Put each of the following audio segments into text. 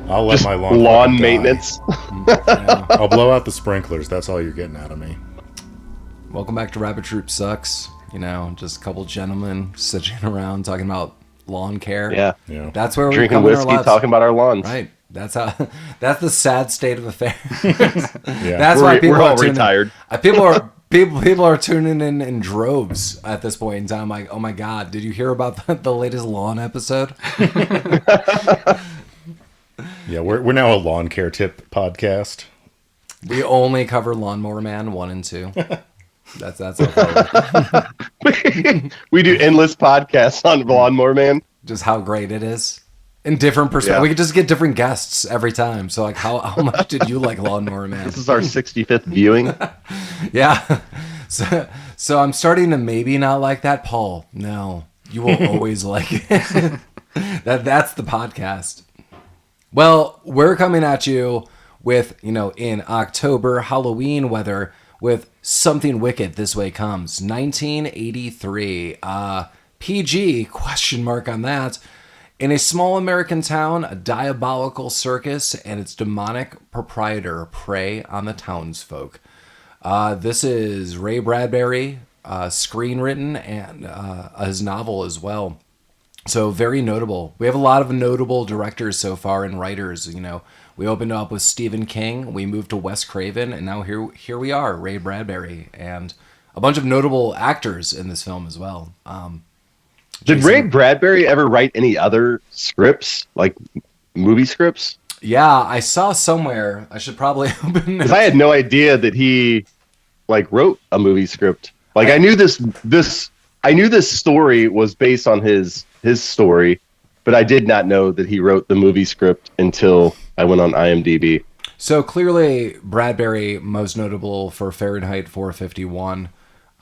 I'll let Just my lawn lawn die. maintenance. Yeah. I'll blow out the sprinklers. That's all you're getting out of me. Welcome back to Rabbit Troop Sucks. You know, just a couple gentlemen sitting around talking about lawn care. Yeah. That's where we're Drinking coming in our whiskey, lives. talking about our lawns. Right. That's the sad state of affairs. Yeah. That's why people we're are all tuning retired. People are tuning in droves at this point in time. Like, oh my God, did you hear about the latest lawn episode? Yeah, we're now a lawn care tip podcast. We only cover Lawnmower Man 1 and 2. That's how far We do endless podcasts on Lawnmower Man. just how great it is. In different perspectives. Yeah. We could just get different guests every time. So like how much did you like Lawnmower Man? This is our 65th viewing. Yeah. So I'm starting to maybe not like that, Paul. No. You will always like it. That's the podcast. Well, we're coming at you with, in October, Halloween weather, with Something Wicked This Way Comes. 1983. PG, question mark on that. In a small American town, a diabolical circus and its demonic proprietor prey on the townsfolk. This is Ray Bradbury, screenwritten, and his novel as well. So very notable. We have a lot of notable directors so far and writers. We opened up with Stephen King. We moved to Wes Craven, and now here we are, Ray Bradbury, and a bunch of notable actors in this film as well. Did Ray Bradbury ever write any other scripts, like movie scripts? Yeah, I saw somewhere. I should probably open it. Because I had no idea that he wrote a movie script. I knew this story was based on his story, but I did not know that he wrote the movie script until I went on IMDb. So clearly, Bradbury, most notable for Fahrenheit 451,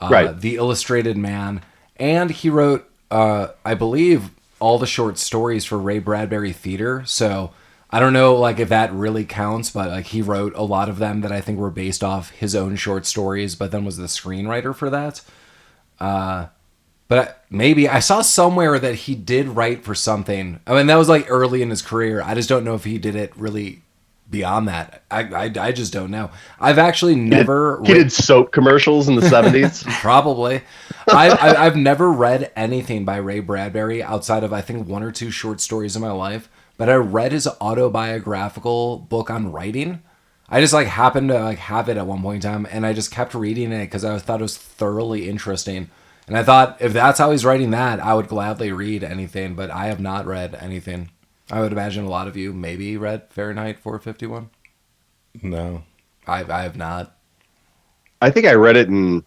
right. The Illustrated Man, and he wrote, I believe, all the short stories for Ray Bradbury Theater. So I don't know, if that really counts, but he wrote a lot of them that I think were based off his own short stories, but then was the screenwriter for that. But maybe I saw somewhere that he did write for something. I mean, that was early in his career. I just don't know if he did it really beyond that. I just don't know. I've actually never... He did soap commercials in the 70s? Probably. I've never read anything by Ray Bradbury outside of, I think, 1 or 2 short stories in my life. But I read his autobiographical book on writing. I just happened to have it at one point in time, and I just kept reading it because I thought it was thoroughly interesting. And I thought, if that's how he's writing that, I would gladly read anything, but I have not read anything. I would imagine a lot of you maybe read Fahrenheit 451. No. I have not. I think I read it in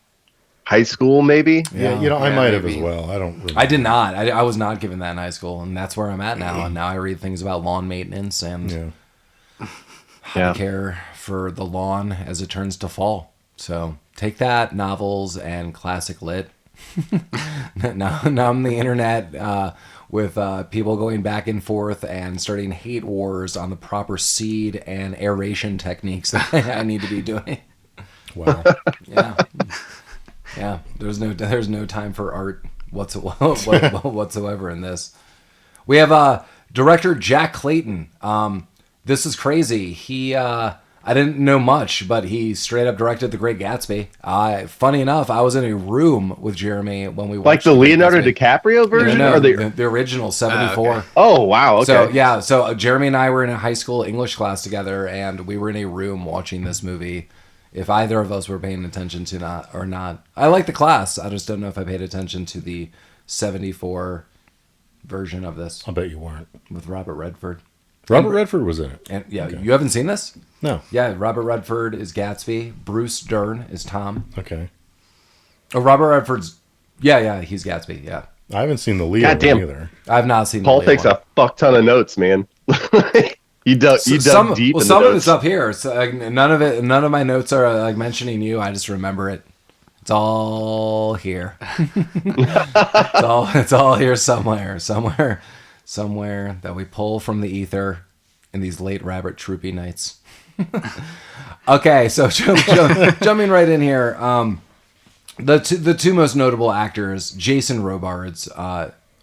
high school, maybe. Yeah, I might have maybe. as well. I don't remember. I did not. I was not given that in high school, and that's where I'm at now. And now I read things about lawn maintenance and how to care for the lawn as it turns to fall. So take that, novels and classic lit. now I'm on the internet with people going back and forth and starting hate wars on the proper seed and aeration techniques that I need to be doing. Wow. Yeah. There's no time for art whatsoever in this. We have director Jack Clayton. This is crazy. He I didn't know much, but he straight up directed The Great Gatsby. Funny enough, I was in a room with Jeremy when we watched the Leonardo DiCaprio version? No, or the original, 74. Okay. Oh, wow, okay. So Jeremy and I were in a high school English class together, and we were in a room watching this movie. If either of us were paying attention to or not. I like the class. I just don't know if I paid attention to the 74 version of this. I bet you weren't. With Robert Redford. Robert Redford was in it. And Okay. You haven't seen this? No. Yeah, Robert Redford is Gatsby. Bruce Dern is Tom. Okay. Oh, Robert Redford's... Yeah, he's Gatsby, yeah. I haven't seen the Leo one either. I've not seen Paul the Leo takes one. a fuck ton of notes, man. You dug deep some in the of notes. it's up here. So, none of my notes are mentioning you. I just remember it. It's all here. it's all here somewhere that we pull from the ether in these late rabbit troopy nights. Okay, so jumping right in here. The two most notable actors, Jason Robards,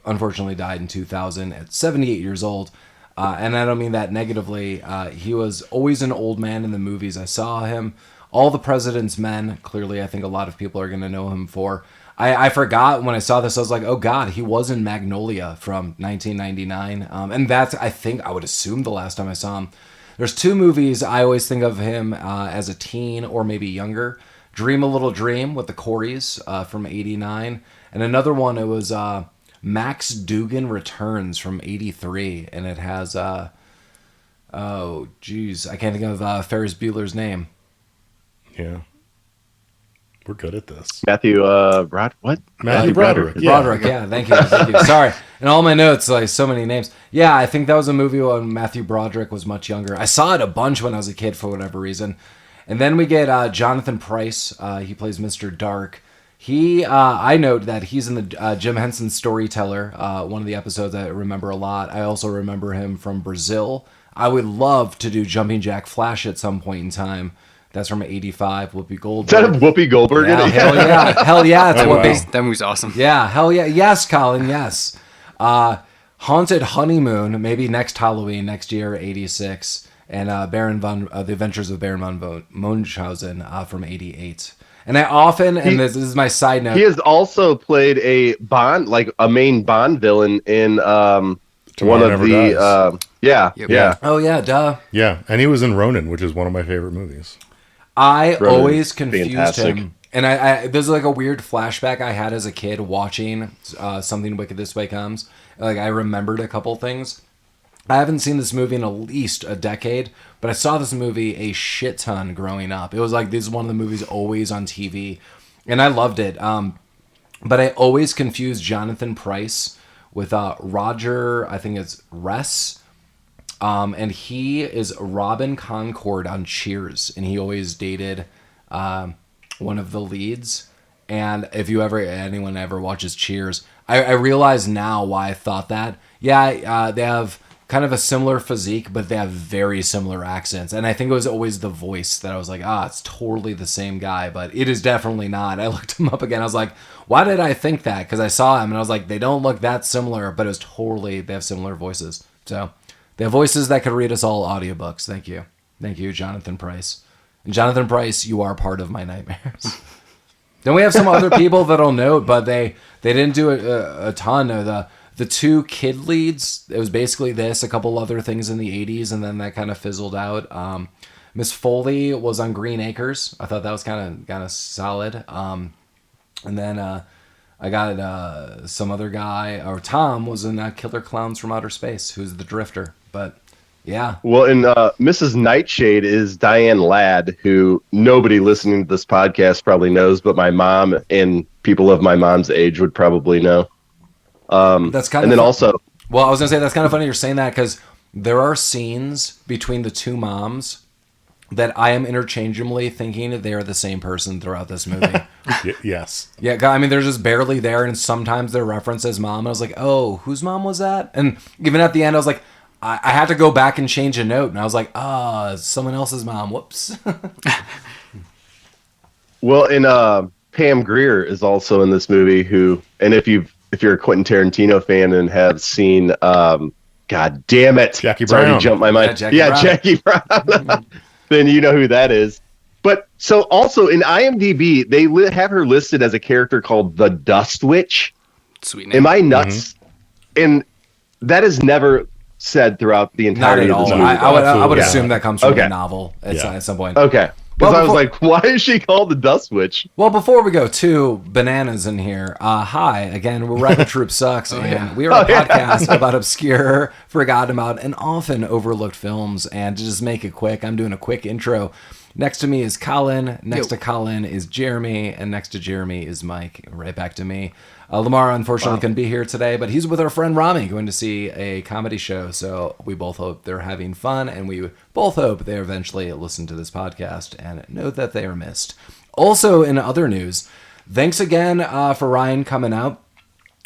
unfortunately died in 2000 at 78 years old. And I don't mean that negatively. He was always an old man in the movies. I saw him. All the President's Men, clearly I think a lot of people are going to know him for. I forgot when I saw this, I was like, oh God, he was in Magnolia from 1999. And that's, I think, I would assume the last time I saw him. There's two movies I always think of him as a teen or maybe younger. Dream a Little Dream with the Coreys from 89. And another one, it was Max Dugan Returns from 83. And it has, oh geez, I can't think of Ferris Bueller's name. Yeah. We're good at this. Matthew Broderick. Broderick. Broderick, yeah, thank you. Sorry. In all my notes, like so many names. Yeah, I think that was a movie when Matthew Broderick was much younger. I saw it a bunch when I was a kid for whatever reason. And then we get Jonathan Pryce. He plays Mr. Dark. I note that he's in the Jim Henson Storyteller, one of the episodes I remember a lot. I also remember him from Brazil. I would love to do Jumping Jack Flash at some point in time. That's from 85, Whoopi Goldberg. Is that a Whoopi Goldberg? Yeah, hell yeah. Hell yeah. It's Whoopi. That movie's awesome. Yeah, hell yeah. Yes, Collin, yes. Haunted Honeymoon, maybe next Halloween, next year, 86. And The Adventures of Baron von Munchausen from 88. And I often, this is my side note. He has also played a main Bond villain in one of the... Yeah. Oh, yeah, duh. Yeah, and he was in Ronin, which is one of my favorite movies. I always confused fantastic. him. And I there's like a weird flashback I had as a kid watching Something Wicked This Way Comes. Like I remembered a couple things. I haven't seen this movie in at least a decade, but I saw this movie a shit ton growing up. It was like this is one of the movies always on TV, and I loved it. But I always confused Jonathan Pryce with Roger, I think it's Ress. And he is Robin Concord on Cheers, and he always dated one of the leads. And if anyone ever watches Cheers, I realize now why I thought that. Yeah, they have kind of a similar physique, but they have very similar accents. And I think it was always the voice that I was like, it's totally the same guy, but it is definitely not. I looked him up again. I was like, why did I think that? Because I saw him and I was like, they don't look that similar, but it was totally, they have similar voices. So they have voices that could read us all audiobooks. Thank you. Thank you, Jonathan Pryce. And Jonathan Pryce, you are part of my nightmares. Then we have some other people that I'll note, but they didn't do a ton. The two kid leads, it was basically this, a couple other things in the 80s, and then that kind of fizzled out. Miss Foley was on Green Acres. I thought that was kind of solid. And then I got some other guy, or Tom, was in Killer Clowns from Outer Space, who's the drifter. But yeah. Well, and Mrs. Nightshade is Diane Ladd, who nobody listening to this podcast probably knows, but my mom and people of my mom's age would probably know. That's kind and of then also, well, I was gonna say that's kind of funny you're saying that, because there are scenes between the two moms that I am interchangeably thinking they are the same person throughout this movie. Yes. Yeah, I mean, they're just barely there, and sometimes they're referenced as mom. And I was like, oh, whose mom was that? And even at the end, I was like, I had to go back and change a note, and I was like, someone else's mom. Whoops. Well, and Pam Grier is also in this movie. And if you're a Quentin Tarantino fan and have seen, God damn it, Jackie it's already Brown. jumped my mind. Jackie Brown. Then you know who that is. But so also in IMDb, they have her listed as a character called the Dust Witch. Sweet name. Am I nuts? Mm-hmm. And that is never said throughout the entirety Not at of this all. movie. I would assume that comes from a novel at some point. Okay. Because I was like, why is she called the Dust Witch? Well, before we go, two bananas in here. Hi, again, we're Rabbit Troop Sucks, and we are a podcast about obscure, forgotten about, and often overlooked films. And to just make it quick, I'm doing a quick intro. Next to me is Collin, next to Collin is Jeremy, and next to Jeremy is Mike. Right back to me. Lamar, unfortunately, couldn't be here today, but he's with our friend Rami going to see a comedy show. So we both hope they're having fun, and we both hope they eventually listen to this podcast and know that they are missed. Also, in other news, thanks again for Ryan coming out.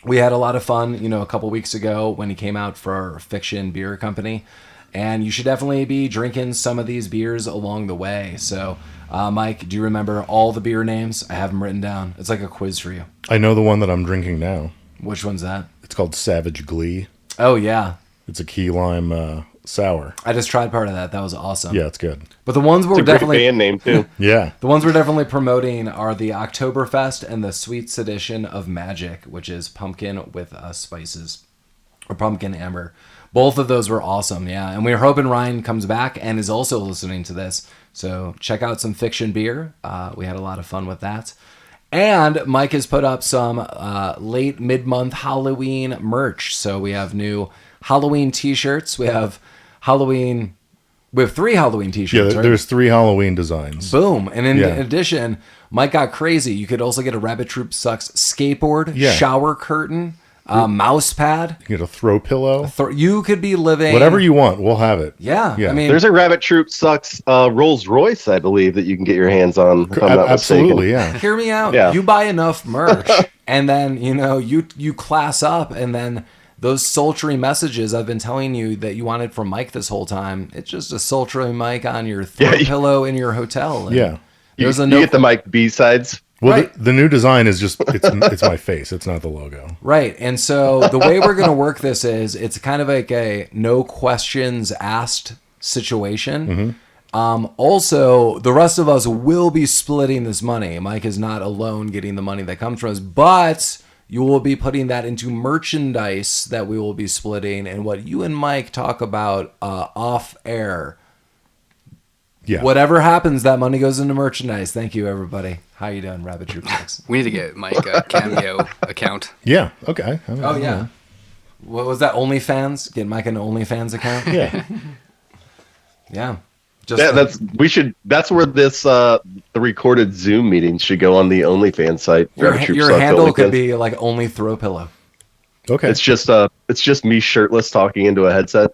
We had a lot of fun, a couple weeks ago when he came out for our Fiction Beer Company. And you should definitely be drinking some of these beers along the way. So, Mike, do you remember all the beer names? I have them written down. It's like a quiz for you. I know the one that I'm drinking now. Which one's that? It's called Savage Glee. Oh, yeah. It's a key lime sour. I just tried part of that. That was awesome. Yeah, it's good. But the ones we're It's a great definitely band name too. Yeah. the ones we're definitely promoting are the Oktoberfest and the Sweet Sedition of Magic, which is pumpkin with spices or pumpkin amber. Both of those were awesome, yeah. And we're hoping Ryan comes back and is also listening to this. So check out some Fiction Beer. We had a lot of fun with that. And Mike has put up some late mid-month Halloween merch. So we have new Halloween t-shirts. We have 3 Halloween t-shirts, Yeah, right? there's 3 Halloween designs. Boom. And in Yeah. addition, Mike got crazy. You could also get a Rabbit Troop Sucks skateboard, Yeah. shower curtain, mouse pad. You get a throw pillow. You could be living... Whatever you want, we'll have it. Yeah. Yeah. I mean, There's a Rabbit Troop Sucks Rolls Royce, I believe, that you can get your hands on. If I'm not Absolutely, mistaken. yeah. hear me out. Yeah. You buy enough merch, and then, you class up, and then those sultry messages I've been telling you that you wanted from Mike this whole time, it's just a sultry mic on your throw pillow in your hotel. And Yeah. You, There's a you get the Mike B-sides. Well, Right. the new design is just it's my face. It's not the logo. Right. And so the way we're going to work this is it's kind of like a no questions asked situation. Also, the rest of us will be splitting this money. Mike is not alone getting the money that comes from us, but you will be putting that into merchandise that we will be splitting and what you and Mike talk about off air. Yeah. Whatever happens, that money goes into merchandise. Thank you, everybody. How you doing, Rabbit Troop Six? We need to get Mike a Cameo account. Yeah. Okay. Oh yeah. What was that? OnlyFans? Get Mike an OnlyFans account? Yeah. Yeah. Just Yeah, that's where this the recorded Zoom meeting should go on the OnlyFans site. Rabbit Troop your Sucks handle could OnlyFans. be like only throw pillow. Okay. It's just me shirtless talking into a headset.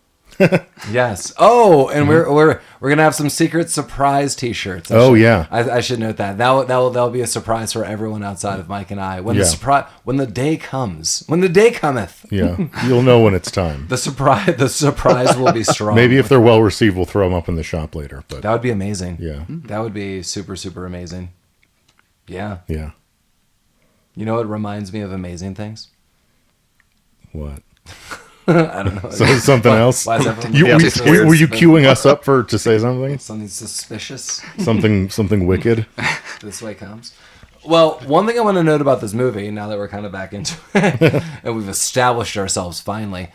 Yes. Oh, and we're gonna have some secret surprise T-shirts. Yeah. I should note that. That'll be a surprise for everyone outside of Mike and I when the day comes, when the day cometh. Yeah. You'll know when it's time. The surprise will be strong. Maybe if they're well received, we'll throw them up in the shop later. But that would be amazing. yeah. That would be super, super amazing. Yeah. Yeah. You know what reminds me of amazing things? What? I don't know. So something else? Why is everyone Were you queuing us up to say something? something suspicious? Something wicked? This way comes. Well, one thing I want to note about this movie, now that we're kind of back into it, and we've established ourselves finally,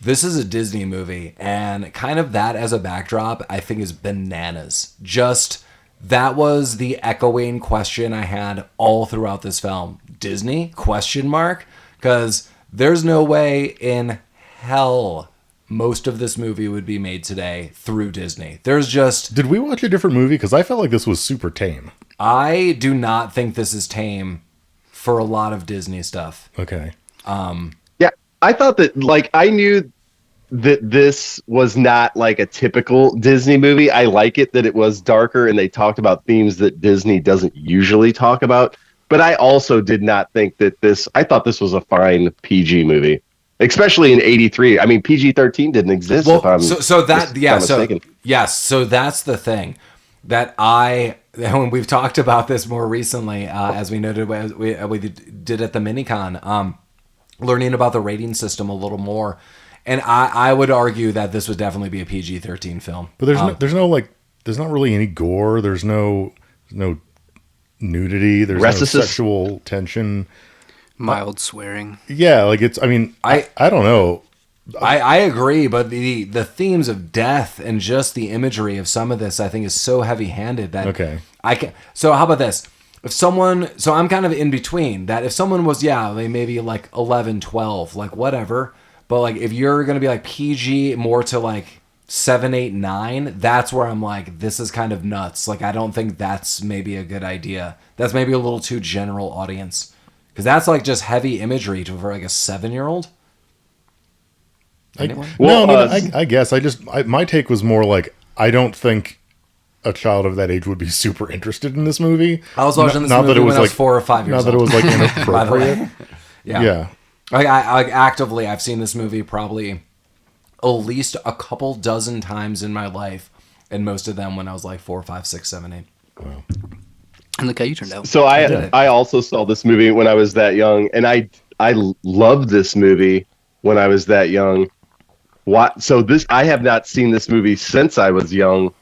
this is a Disney movie, and kind of that as a backdrop, I think is bananas. Just, that was the echoing question I had all throughout this film. Disney? Question mark? Because there's no way in hell most of this movie would be made today through Disney. There's just... Did we watch a different movie? Because I felt like this was super tame. I do not think this is tame for a lot of Disney stuff. Okay. Yeah, I thought that, like, I knew that this was not like a typical Disney movie. I like it that it was darker and they talked about themes that Disney doesn't usually talk about. But I also did not think that I thought this was a fine PG movie, especially in '83. I mean, PG-13 didn't exist. Well, if I'm so mistaken. so that's the thing that when we've talked about this more recently, as we noted, we did at the Minicon, learning about the rating system a little more, and I would argue that this would definitely be a PG-13 film. But there's not really any gore. There's no nudity. There's no Racist. sexual tension. Mild swearing. Yeah, like it's. I mean, I don't know. I agree, but the themes of death and just the imagery of some of this, I think, is so heavy-handed that Okay. I can. So how about this? So I'm kind of in between that. If someone was, maybe like 11, 12, like whatever. But like if you're gonna be like PG more to like 7, 8, 9, that's where I'm like, this is kind of nuts. Like I don't think that's maybe a good idea. That's maybe a little too general audience. Because that's like just heavy imagery for like a 7-year-old. Anyone? I guess my take was more like I don't think a child of that age would be super interested in this movie. I was watching this movie when I was 4 or 5 years old. Not that it was like By the way. inappropriate. Yeah. Like I actively, I've seen this movie probably at least a couple dozen times in my life, and most of them when I was like 4, 5, 6, 7, 8. Wow. And look how you turned out. So I also saw this movie when I was that young, and I loved this movie. when I was that young. So I have not seen this movie since I was young,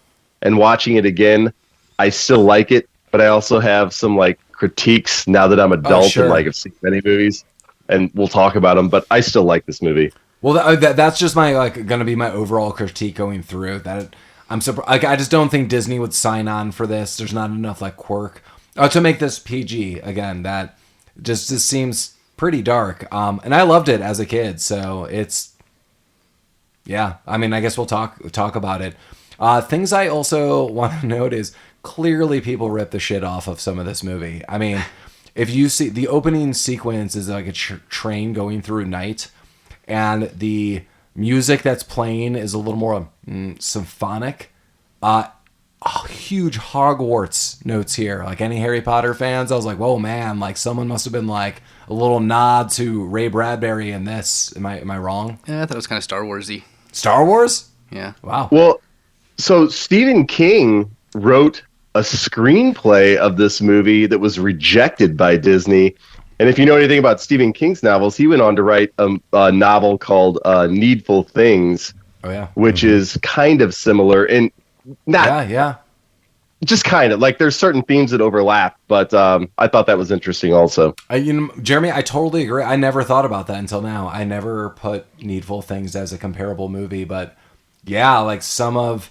and watching it again, I still like it, but I also have some like critiques now that I'm adult sure. and like I've seen many movies, and we'll talk about them. But I still like this movie. Well, that's just my going to be my overall critique going through that. I'm surprised. Like, I just don't think Disney would sign on for this. There's not enough like quirk to make this PG. Again, that just seems pretty dark. And I loved it as a kid, so it's. Yeah, I mean, I guess we'll talk about it. Things I also want to note is clearly people rip the shit off of some of this movie. I mean, if you see the opening sequence is like a train going through night, and the music that's playing is a little more symphonic. Huge Hogwarts notes here. Like any Harry Potter fans, I was like, whoa, man! Like someone must have been like a little nod to Ray Bradbury in this. Am I wrong? Yeah, I thought it was kind of Star Wars-y. Star Wars? Yeah. Wow. Well, so Stephen King wrote a screenplay of this movie that was rejected by Disney. And if you know anything about Stephen King's novels, he went on to write a novel called Needful Things, which is kind of similar and not just kind of like there's certain themes that overlap. But I thought that was interesting also. Jeremy, I totally agree. I never thought about that until now. I never put Needful Things as a comparable movie, but yeah, like some of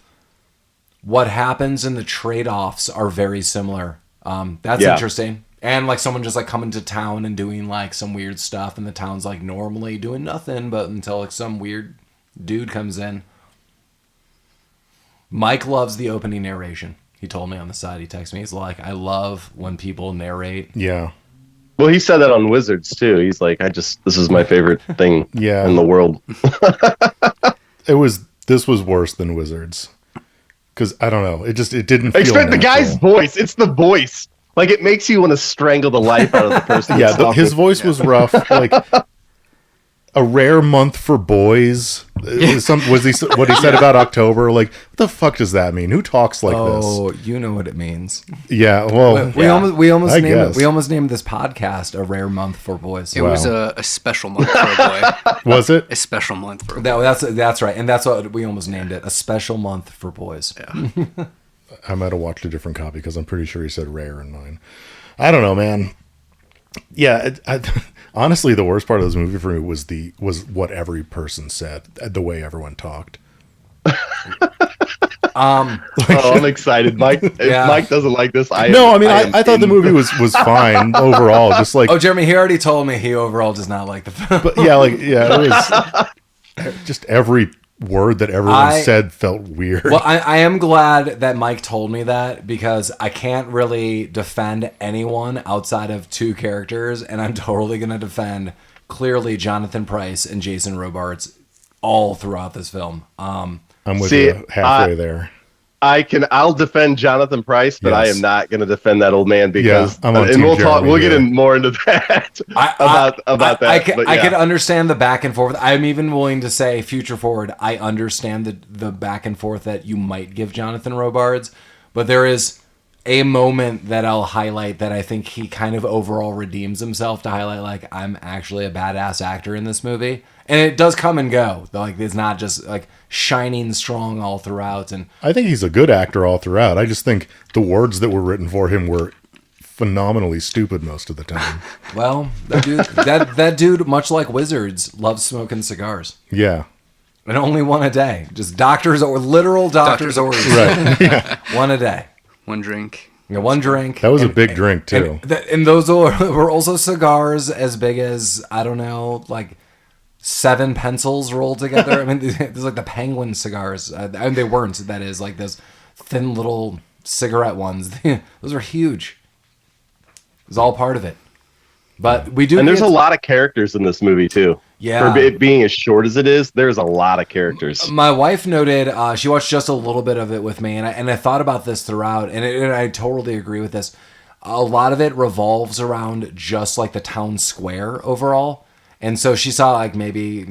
what happens in the trade-offs are very similar. That's interesting. And like someone just like coming to town and doing like some weird stuff, and the town's like normally doing nothing, but until like some weird dude comes in. Mike loves the opening narration. He told me on the side. He texted me. He's like, I love when people narrate. Yeah. Well, he said that on Wizards too. He's like, this is my favorite thing in the world. This was worse than Wizards. Because I don't know. It didn't feel Expect the natural. guy's voice. It's the voice. Like it makes you want to strangle the life out of the person. His voice was rough. Like a rare month for boys. Was he what he said about October? Like what the fuck does that mean? Who talks like this? Oh, you know what it means. Yeah. Well, we almost named this podcast a rare month for boys. It was a special month for a boy. Was it a special month for a boy? That's right, and that's what we almost named it, a special month for boys. Yeah. I might have watched a different copy because I'm pretty sure he said rare in mine. I don't know, man. Yeah, honestly, the worst part of this movie for me was what every person said, the way everyone talked. I'm excited. Mike doesn't like this. I thought the movie was fine overall. Just like Jeremy, he already told me he overall does not like the film. But it was just every word that everyone said felt weird. Well, I am glad that Mike told me that because I can't really defend anyone outside of two characters, and I'm totally going to defend clearly Jonathan Pryce and Jason Robards all throughout this film. I'm with you halfway there. I'll defend Jonathan Pryce, but I am not going to defend that old man because we'll get in more into that about that. I can understand the back and forth. I'm even willing to say future forward. I understand the back and forth that you might give Jonathan Robards, but there is a moment that I'll highlight that I think he kind of overall redeems himself to highlight like I'm actually a badass actor in this movie. And it does come and go. Like it's not just like shining strong all throughout. And I think he's a good actor all throughout. I just think the words that were written for him were phenomenally stupid most of the time. Well, that dude, much like Wizards, loves smoking cigars. Yeah. And only one a day. Just literal doctor's orders. Right. Yeah. One a day. One drink. Yeah, one drink. That was a big drink too. And those were also cigars as big as, I don't know, like 7 pencils rolled together. I mean, there's like the penguin cigars. They weren't, that is, like those thin little cigarette ones. Those are huge. It was all part of it. But we do. And there's a lot of characters in this movie too. Yeah. For it being as short as it is, there's a lot of characters. My wife noted, she watched just a little bit of it with me, and I thought about this throughout, and I totally agree with this. A lot of it revolves around just like the town square overall. And so she saw like maybe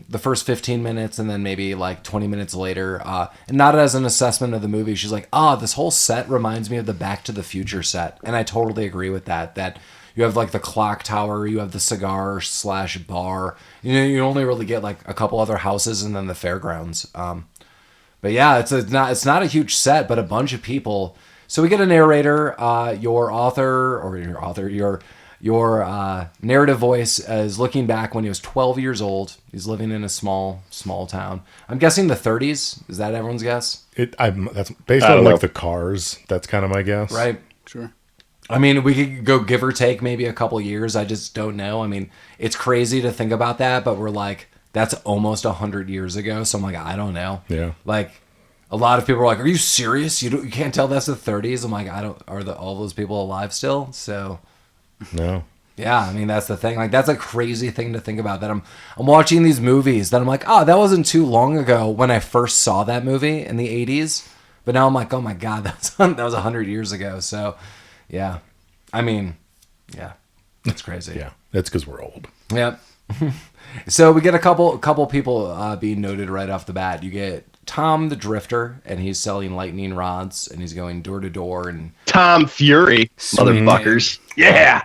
the first 15 minutes and then maybe like 20 minutes later, and not as an assessment of the movie. She's like, this whole set reminds me of the Back to the Future set. And I totally agree with that You have like the clock tower. You have the cigar / bar. You know, you only really get like a couple other houses and then the fairgrounds. But yeah, it's not a huge set, but a bunch of people. So we get a narrator, your narrative voice is looking back when he was 12 years old. He's living in a small town. I'm guessing the 30s. Is that everyone's guess? That's based on like the Cars. That's kind of my guess. Right. Sure. I mean, we could go give or take maybe a couple years. I just don't know. I mean, it's crazy to think about that, but we're like, that's almost 100 years ago. So I'm like, I don't know. Yeah. Like, a lot of people are like, "Are you serious? You can't tell that's the 30s." I'm like, all those people alive still? So, no. Yeah, I mean that's the thing. Like that's a crazy thing to think about. That I'm watching these movies that I'm like, oh, that wasn't too long ago when I first saw that movie in the 80s. But now I'm like, oh my god, that was 100 years ago. So, yeah, I mean, yeah, that's crazy. Yeah, that's because we're old. Yep. So we get a couple people being noted right off the bat. You get Tom the Drifter, and he's selling lightning rods, and he's going door to door. And Tom Fury, motherfuckers. Yeah.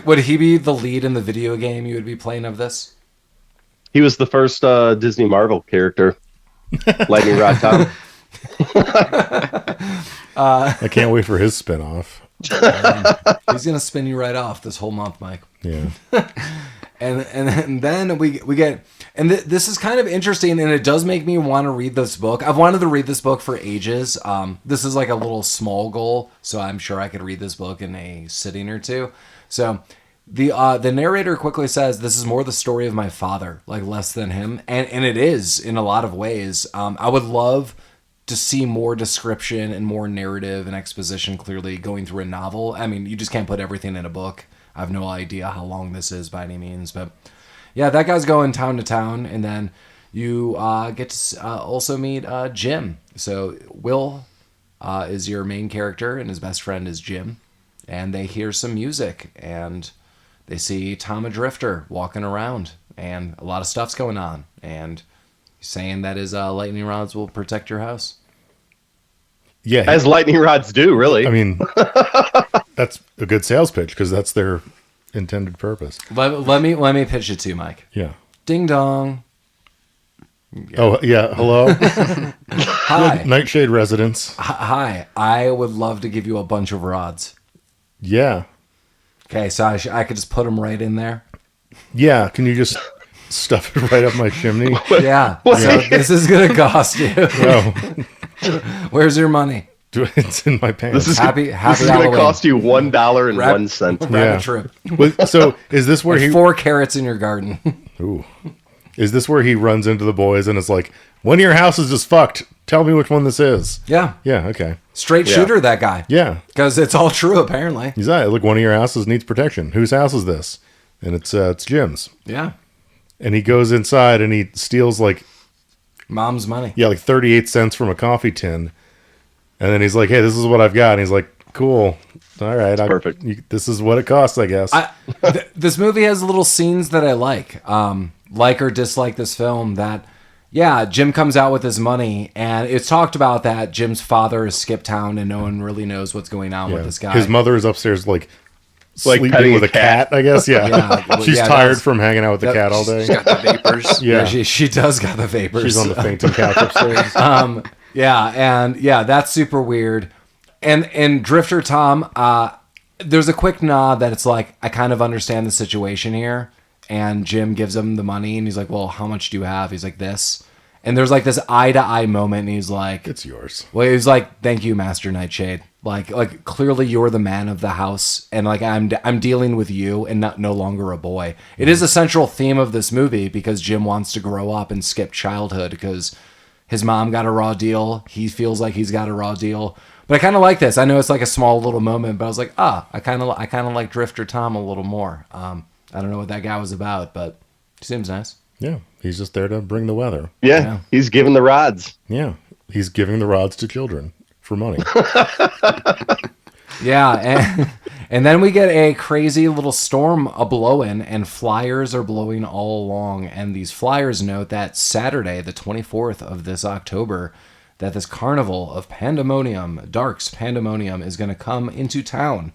Would he be the lead in the video game you would be playing of this? He was the first Disney Marvel character. Lightning Rod Tom. I can't wait for his spinoff. He's gonna spin you right off this whole month, Mike. Yeah. And then we get, and this is kind of interesting, and it does make me want to read this book. I've wanted to read this book for ages. This is like a little small goal, so I'm sure I could read this book in a sitting or two. So the narrator quickly says, this is more the story of my father, like less than him. And it is in a lot of ways. I would love to see more description and more narrative and exposition clearly going through a novel. I mean, you just can't put everything in a book. I have no idea how long this is by any means, but yeah, that guy's going town to town, and then you get to also meet Jim. So Will is your main character, and his best friend is Jim, and they hear some music, and they see Tom a Drifter walking around, and a lot of stuff's going on, and he's saying that his lightning rods will protect your house. Yeah, as lightning rods do, really. I mean, that's a good sales pitch because that's their intended purpose. Let me pitch it to you, Mike. Yeah. Ding dong. Yeah. Oh yeah, hello. Hi, Nightshade residence. Hi, I would love to give you a bunch of rods. Yeah. Okay, so I could just put them right in there. Yeah, can you just stuff it right up my chimney? Yeah. So this is gonna cost you. No. Where's your money? It's in my pants. This is happy going to cost you $1.01. Rabbit trip. So is this where he 4 carrots in your garden? Ooh. Is this where he runs into the boys and is like, one of your houses is fucked. Tell me which one this is. Yeah. Yeah, okay. Straight shooter, that guy. Yeah. Because it's all true, apparently. He's like, look, one of your houses needs protection. Whose house is this? And it's Jim's. Yeah. And he goes inside and he steals like mom's money. Yeah, like 38 cents from a coffee tin. And then he's like, hey, this is what I've got. And he's like, cool. All right. Perfect. This is what it costs, I guess. This movie has little scenes that I like or dislike this film that, yeah, Jim comes out with his money, and it's talked about that Jim's father is skipped town and no one really knows what's going on with this guy. His mother is upstairs sleeping with a cat, I guess. Yeah. She's tired from hanging out with the cat all day. She's got the vapors. Yeah, she does got the vapors. She's on the fainting couch upstairs. That's super weird. And Drifter Tom, there's a quick nod that it's like, I kind of understand the situation here. And Jim gives him the money, and he's like, well, how much do you have? He's like, this. And there's like this eye-to-eye moment, and he's like... It's yours. Well, he's like, thank you, Master Nightshade. Like clearly you're the man of the house, and like I'm dealing with you and no longer a boy. It is a central theme of this movie because Jim wants to grow up and skip childhood because his mom got a raw deal. He feels like he's got a raw deal. But I kind of like this. I know it's like a small little moment, but I was like, I kind of like Drifter Tom a little more. I don't know what that guy was about, but he seems nice. Yeah, he's just there to bring the weather. Yeah, he's giving the rods. Yeah, he's giving the rods to children for money. Yeah, and then we get a crazy little storm a-blowing, and flyers are blowing all along. And these flyers note that Saturday, the 24th of this October, that this carnival of Pandemonium, Dark's Pandemonium, is going to come into town.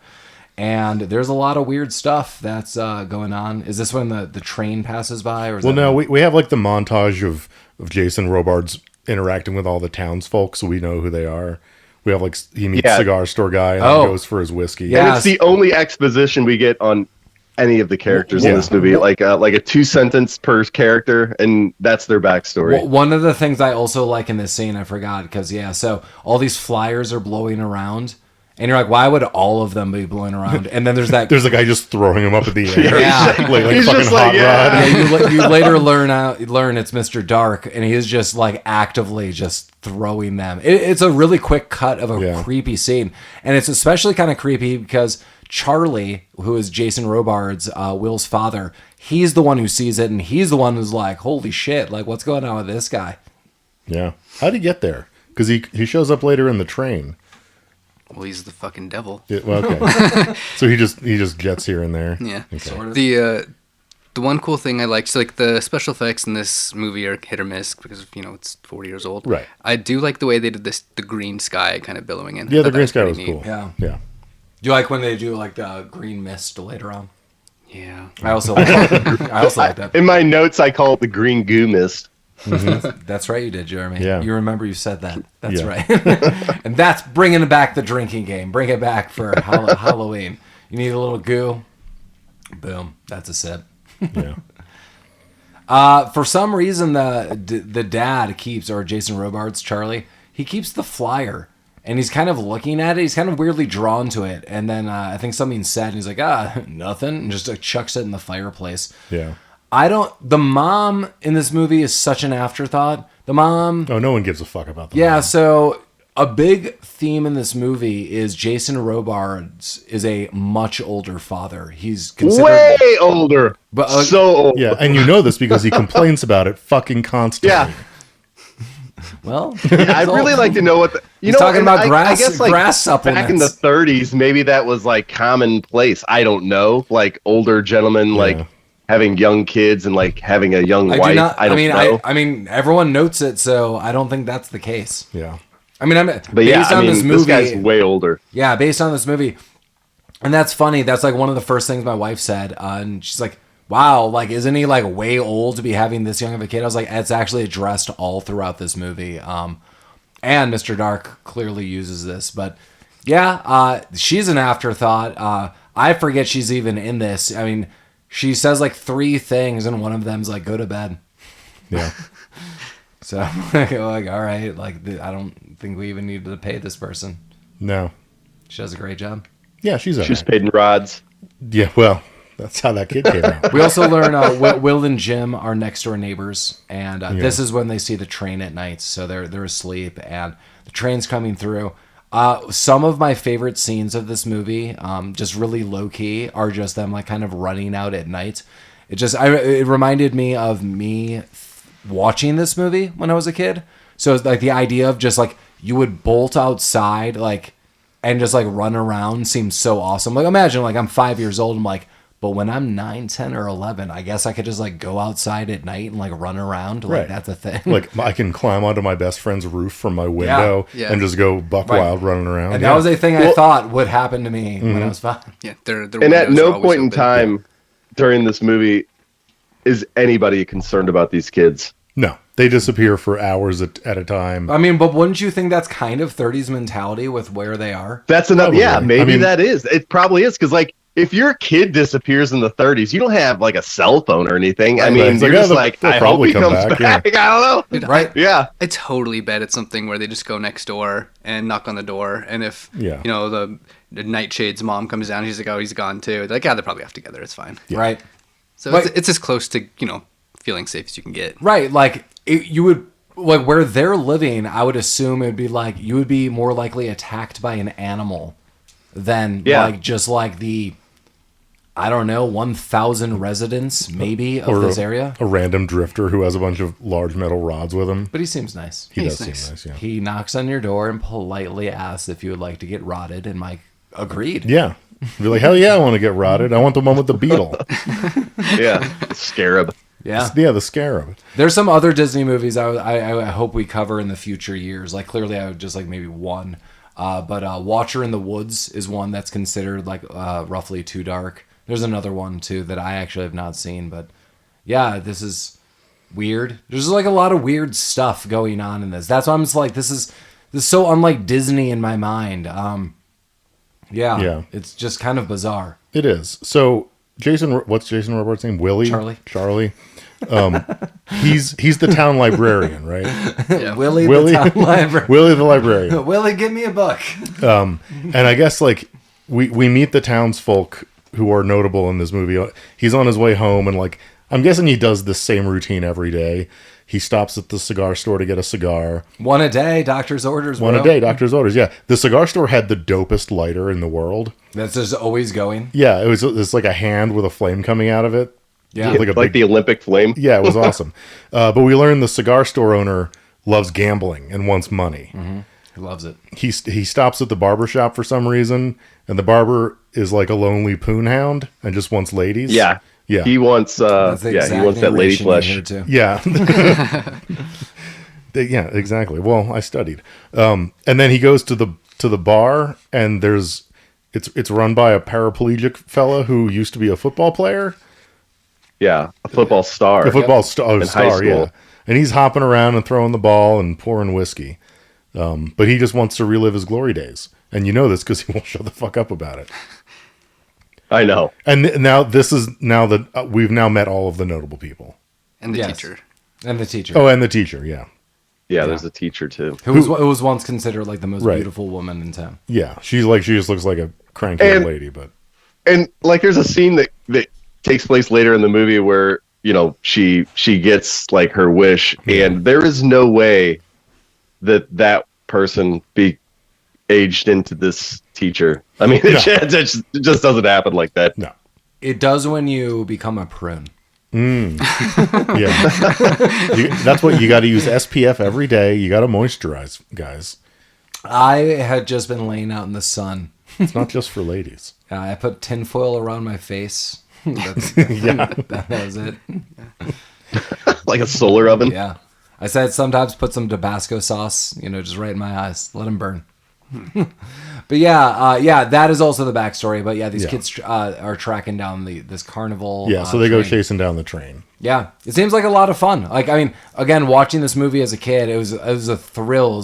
And there's a lot of weird stuff that's going on. Is this when the train passes by? Or is Well, that no, we have like the montage of Jason Robards interacting with all the townsfolk, so we know who they are. We have like he meets cigar store guy and then goes for his whiskey. Yeah. And it's the only exposition we get on any of the characters in this movie. Like a 2-sentence per character, and that's their backstory. One of the things I also like in this scene, I forgot, because so all these flyers are blowing around, and you're like, why would all of them be blowing around? And then there's that. There's a guy just throwing him up in the air. Yeah. like He's fucking just hot like, rod. You later learn it's Mr. Dark, and he is just like actively just throwing them. It's a really quick cut of a creepy scene, and it's especially kind of creepy because Charlie, who is Jason Robards, Will's father, he's the one who sees it, and he's the one who's like, holy shit, like what's going on with this guy? Yeah. How'd he get there? Because he shows up later in the train. Well, he's the fucking devil. Okay. So he just jets here and there. Yeah. Okay. Sort of. The one cool thing I like, so like the special effects in this movie are hit or miss because it's 40 years old. Right. I do like the way they did the green sky kind of billowing in. Yeah, I the thought that green sky was pretty cool. neat. Yeah. Yeah. Do you like when they do like green mist later on? Yeah. I also like that. In my notes, I call it the green goo mist. That's right, you did, Jeremy. Yeah. You remember you said that. That's Yeah. right. And that's bringing back the drinking game. Bring it back for Halloween. You need a little goo. Boom. That's a sip. Yeah. For some reason, the dad keeps, or Jason Robards, Charlie, he keeps the flyer. And he's kind of looking at it. He's kind of weirdly drawn to it. And then I think something's said, and he's like, nothing. And just chucks it in the fireplace. Yeah. The mom in this movie is such an afterthought. The mom. Oh, no one gives a fuck about that. Yeah, so a big theme in this movie is Jason Robards is a much older father. He's considered Way older. But, So old. Yeah, and you know this because he complains about it fucking constantly. Yeah. well. I'd really like to know what He's talking and about grass- I guess, grass supplements. Back in the 30s, maybe that was like commonplace. I don't know, like older gentlemen like having young kids and like having a young wife. I don't know. I mean, everyone notes it, so I don't think that's the case. Yeah. I mean, But yeah, this guy's way older. Yeah, based on this movie. And that's funny. That's like one of the first things my wife said. And she's like, wow, like, isn't he like way old to be having this young of a kid? I was like, it's actually addressed all throughout this movie. And Mr. Dark clearly uses this. But yeah, she's an afterthought. I forget she's even in this. I mean, she says like 3 things, and one of them's like, go to bed. Yeah. So, like, all right. Like, I don't think we even needed to pay this person. No. She does a great job. Yeah, she's She's paid in rods. Yeah, well, that's how that kid came out. We also learn Will and Jim are next door neighbors, and this is when they see the train at night. So they're asleep, and the train's coming through. Some of my favorite scenes of this movie, just really low key, are just them like kind of running out at night. It reminded me of me watching this movie when I was a kid. So it's like the idea of just like you would bolt outside like and just like run around seems so awesome. Like imagine like I'm 5 years old. I'm like, but when I'm 9, 10, or 11, I guess I could just like go outside at night and like run around. Like Right. that's a thing. Like I can climb onto my best friend's roof from my window Yeah. and just go buck Right. wild running around. And Yeah. that was a thing I thought would happen to me when I was 5. Yeah. Their And at windows are no always point in open. time during this movie is anybody concerned about these kids. No, they disappear for hours at a time. I mean, but wouldn't you think that's kind of 30s mentality with where they are? That's enough. Probably. Yeah, maybe I mean- that is. It probably is because like if your kid disappears in the 30s, you don't have like a cell phone or anything. I Right. mean, It's you're like, just yeah, like, they'll I hope probably he come comes back, back. I don't know. Dude, Right. Yeah. I totally bet it's something where they just go next door and knock on the door, and if Yeah. the Nightshade's mom comes down, she's like, "Oh, he's gone too." They're like, "Yeah, they're probably off together. It's fine." Right. So But- it's as close to feeling safe as you can get. Right. Like you would like where they're living, I would assume it would be like you would be more likely attacked by an animal than like just like the I don't know, 1,000 residents maybe of this area. A random drifter who has a bunch of large metal rods with him. But he seems nice. He He's does nice. seem nice, yeah. He knocks on your door and politely asks if you would like to get rotted, and Mike agreed. Yeah. Be like, hell yeah, I want to get rotted. I want the one with the beetle. Yeah. Scarab. Yeah. Yeah, the scarab. There's some other Disney movies I hope we cover in the future years. Like clearly I would just like maybe one. But Watcher in the Woods is one that's considered like roughly too dark. There's another one too that I actually have not seen, but yeah, this is weird. There's like a lot of weird stuff going on in this. That's why I'm just like, this is so unlike Disney in my mind. Yeah, it's just kind of bizarre. It is. So what's Jason Robards' name? Charlie. He's the town librarian, right? Yeah. Willie the town librarian. Willie the librarian. Willie, give me a book. And I guess like we meet the townsfolk who are notable in this movie. He's on his way home, and like I'm guessing he does the same routine every day. He stops at the cigar store to get a cigar. One a day, doctor's orders. One a day, doctor's orders. Yeah, the cigar store had the dopest lighter in the world. That's just always going. Yeah, it's like a hand with a flame coming out of it. Yeah, like the Olympic flame. Yeah, it was awesome. But we learned the cigar store owner loves gambling and wants money. Mm-hmm. He loves it. He stops at the barber shop for some reason, and the barber is like a lonely poon hound and just wants ladies. Yeah. He wants he wants that lady flesh. Yeah. Yeah, exactly. Well, I studied. And then he goes to the bar, and it's run by a paraplegic fella who used to be a football player. Yeah, a football star. A football star, high school. yeah. And he's hopping around and throwing the ball and pouring whiskey. But he just wants to relive his glory days. And you know this because he won't shut the fuck up about it. I know. And now we've now met all of the notable people. And the teacher. And the teacher. Oh, and the teacher, yeah. Yeah, there's a teacher too. Who was once considered like the most beautiful woman in town. Yeah, she just looks like a cranky old lady, but and like there's a scene that takes place later in the movie where she gets like her wish, and there is no way that person be aged into this teacher. I mean, it just doesn't happen like that. No, it does when you become a prune. Yeah, that's what you got to use SPF every day. You got to moisturize, guys. I had just been laying out in the sun. It's not just for ladies. I put tinfoil around my face. That was it. Like a solar oven. Yeah, I said sometimes put some Tabasco sauce, just right in my eyes, let them burn. But that is also the backstory. But yeah, these kids are tracking down this carnival. Yeah, so they go chasing down the train. Yeah, it seems like a lot of fun. Like, I mean, again, watching this movie as a kid, it was a thrill. It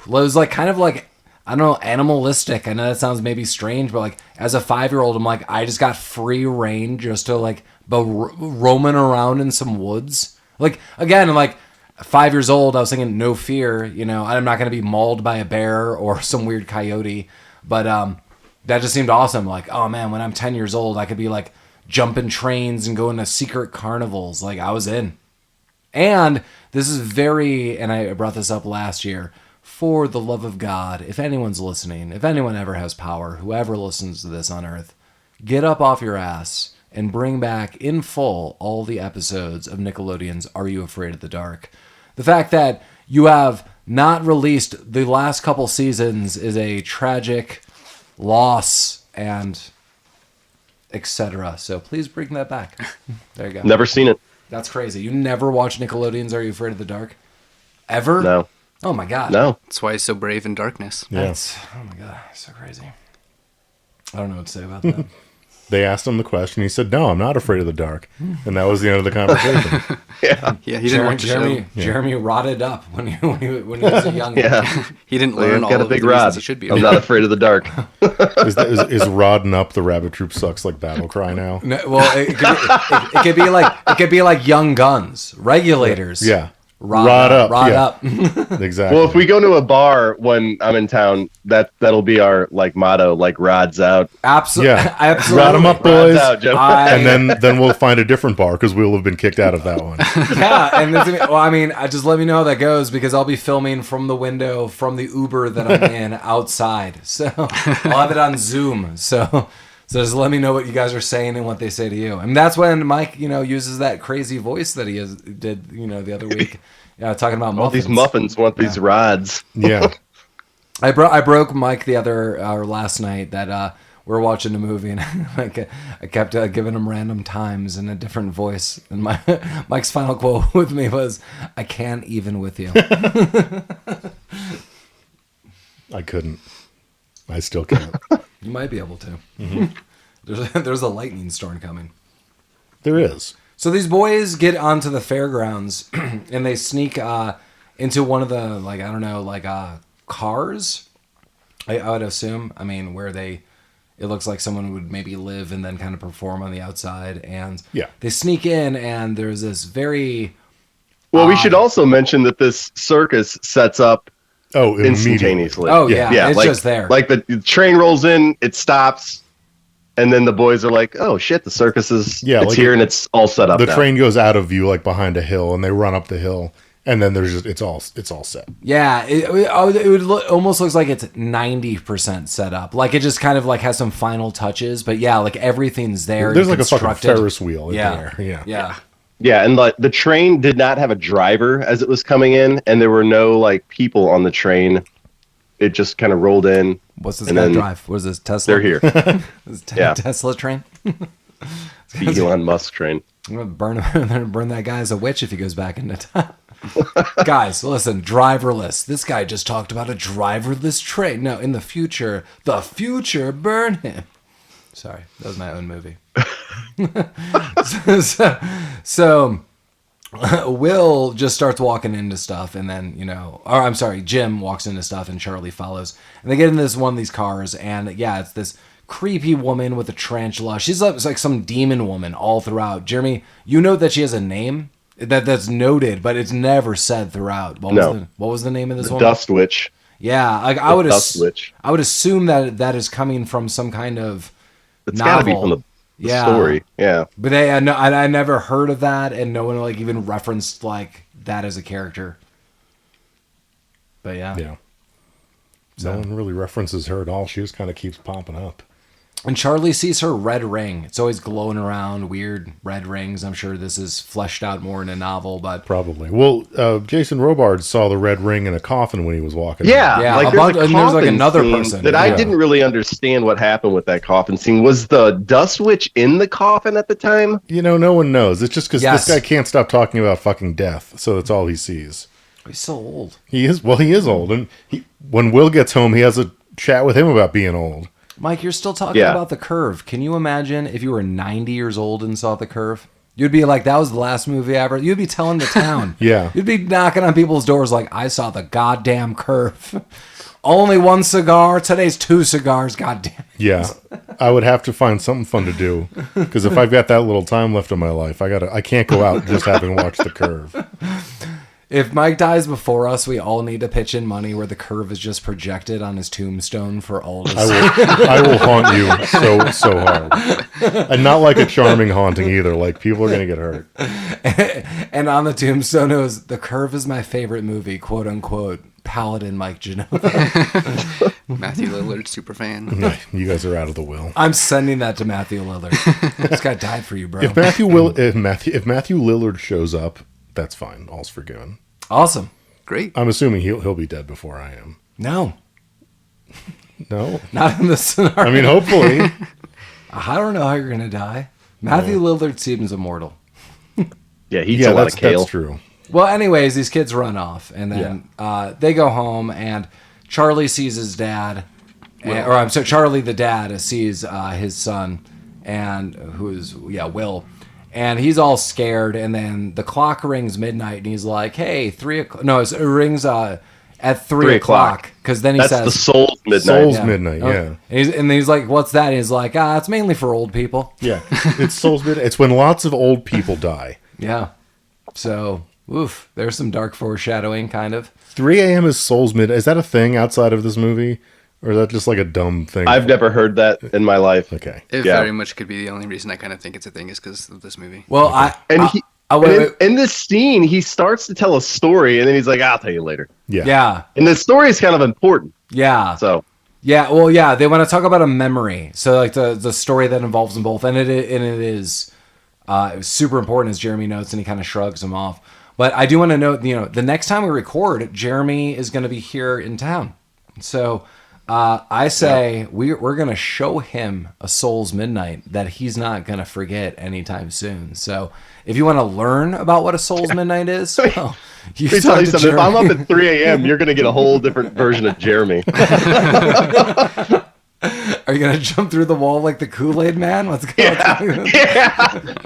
was like kind of like, I don't know, animalistic. I know that sounds maybe strange, but like as a 5-year-old, I'm like, I just got free reign just to like roaming around in some woods. Like, again, like 5 years old, I was thinking no fear, I'm not going to be mauled by a bear or some weird coyote. But that just seemed awesome. Like, oh man, when I'm 10 years old, I could be like jumping trains and going to secret carnivals. Like, I was in. And this is and I brought this up last year, for the love of God, if anyone's listening, if anyone ever has power, whoever listens to this on earth, get up off your ass and bring back in full all the episodes of Nickelodeon's Are You Afraid of the Dark? The fact that you have not released the last couple seasons is a tragic loss and etc. So please bring that back. There you go. Never seen it. That's crazy. You never watched Nickelodeon's Are You Afraid of the Dark? Ever? No. Oh my God. No. That's why he's so brave in darkness. Yeah. Oh my God. So crazy. I don't know what to say about that. They asked him the question. He said, "No, I'm not afraid of the dark," and that was the end of the conversation. Yeah. He didn't watch the show. Jeremy rotted up when he was a young man. He didn't learn all got a of the big reasons rod. he should be. I'm not afraid of the dark. Is "Rodding Up" the Rabbit Troop Sucks like battle cry now? No, well, it could be like Young Guns, Regulators. Yeah. Rod up. Exactly. Well, if we go to a bar when I'm in town, that'll be our like motto, like rods out. Absolutely. Yeah. Absolutely. Rod 'em up, boys. Rods out, Joe. And then we'll find a different bar because we'll have been kicked out of that one. Yeah, and just let me know how that goes because I'll be filming from the window from the Uber that I'm in outside. So I'll have it on Zoom. So just let me know what you guys are saying and what they say to you. And that's when Mike, uses that crazy voice that he did, the other week. Yeah, talking about muffins. All these muffins want these rods. Yeah. I broke Mike last night that we were watching a movie and I kept giving him random times in a different voice. And Mike's final quote with me was, "I can't even with you." I couldn't. I still can't. You might be able to. There's a lightning storm coming. There is. So these boys get onto the fairgrounds and they sneak into one of the, like, I don't know, like cars, I would assume. I mean, where it looks like someone would maybe live and then kind of perform on the outside. And they sneak in and there's this very... Well, we should also mention that this circus sets up instantaneously. Oh, yeah. It's just there. Like the train rolls in, it stops, and then the boys are like, oh, shit, the circus is here and it's all set up The now. train goes out of view, like behind a hill, and they run up the hill, and then there's just it's all set. Yeah, it would almost looks like it's 90% set up. Like it just kind of like has some final touches, but yeah, like everything's there. There's like a fucking Ferris wheel in there. Yeah. Yeah, and the train did not have a driver as it was coming in, and there were no like people on the train. It just kind of rolled in. What's this guy drive? What is this, Tesla? They're here. Tesla train? The Elon Musk train. I'm going to burn that guy as a witch if he goes back into time. Guys, listen, driverless. This guy just talked about a driverless train. No, in the future, burn him. Sorry, that was my own movie. So Will just starts walking into stuff, and then Jim walks into stuff, and Charlie follows, and they get into one of these cars, and it's this creepy woman with a tarantula. She's like some demon woman all throughout. Jeremy, you know that she has a name that's noted, but it's never said throughout. What was the name of this woman? Dust Witch. Yeah, like I would assume that is coming from some kind of It's novel. gotta be from the story. Yeah. But I never heard of that, and no one like even referenced like that as a character. But yeah. No one really references her at all. She just kind of keeps popping up. And Charlie sees her red ring. It's always glowing around, weird red rings. I'm sure this is fleshed out more in a novel, but probably. Well, Jason Robards saw the red ring in a coffin when he was walking. Yeah. Around. Like there's like another person that I didn't really understand what happened with that coffin scene. Was the Dust Witch in the coffin at the time? No one knows. It's just because this guy can't stop talking about fucking death, so that's all he sees. He's so old. He is old, and when Will gets home, he has a chat with him about being old. Mike, you're still talking about The Curve. Can you imagine if you were 90 years old and saw The Curve? You'd be like, that was the last movie ever. You'd be telling the town. Yeah. You'd be knocking on people's doors like, I saw the goddamn Curve. Only one cigar. Today's 2 cigars. Goddamn. Yeah. I would have to find something fun to do. Because if I've got that little time left in my life, I can't go out just having watched The Curve. If Mike dies before us, we all need to pitch in money where The Curve is just projected on his tombstone for all to see. I will haunt you so hard. And not like a charming haunting either. Like, people are going to get hurt. And on the tombstone, it was, The Curve is my favorite movie, quote unquote, Paladin Mike Genova. Matthew Lillard, super fan. You guys are out of the will. I'm sending that to Matthew Lillard. This guy died for you, bro. If Matthew Lillard shows up, that's fine. All's forgiven. Awesome. Great. I'm assuming he'll be dead before I am. No. No? Not in this scenario. I mean, hopefully. I don't know how you're going to die. Matthew Lillard seems immortal. Yeah, he eats a lot of kale. That's true. Well, anyways, these kids run off, and then they go home, and Charlie sees his dad. Charlie the dad sees his son, and who's Will. And he's all scared, and then the clock rings midnight, and he's like, "Hey, 3 o'clock." No, it rings at 3 o'clock, because then he says, "That's the Soul's midnight." Soul's midnight, yeah. And he's like, "What's that?" And he's like, "It's mainly for old people." Yeah, it's Soul's midnight. It's when lots of old people die. Yeah. So, there's some dark foreshadowing, kind of. 3 a.m. is Soul's midnight. Is that a thing outside of this movie? Or is that just like a dumb thing? I've never heard that in my life. Okay. It very much could be the only reason I kind of think it's a thing is because of this movie. Well, in this scene, he starts to tell a story, and then he's like, "I'll tell you later." Yeah. And the story is kind of important. Yeah. So. Yeah. Well, yeah. They want to talk about a memory. So, like the story that involves them both, and it is super important, as Jeremy notes, and he kind of shrugs them off. But I do want to note, the next time we record, Jeremy is going to be here in town. So I say we're going to show him A Soul's Midnight that he's not going to forget anytime soon. So if you want to learn about what A Soul's Midnight is, well, you Let me tell you something. If I'm up at 3 a.m., you're going to get a whole different version of Jeremy. Are you going to jump through the wall like the Kool-Aid man? What's going on?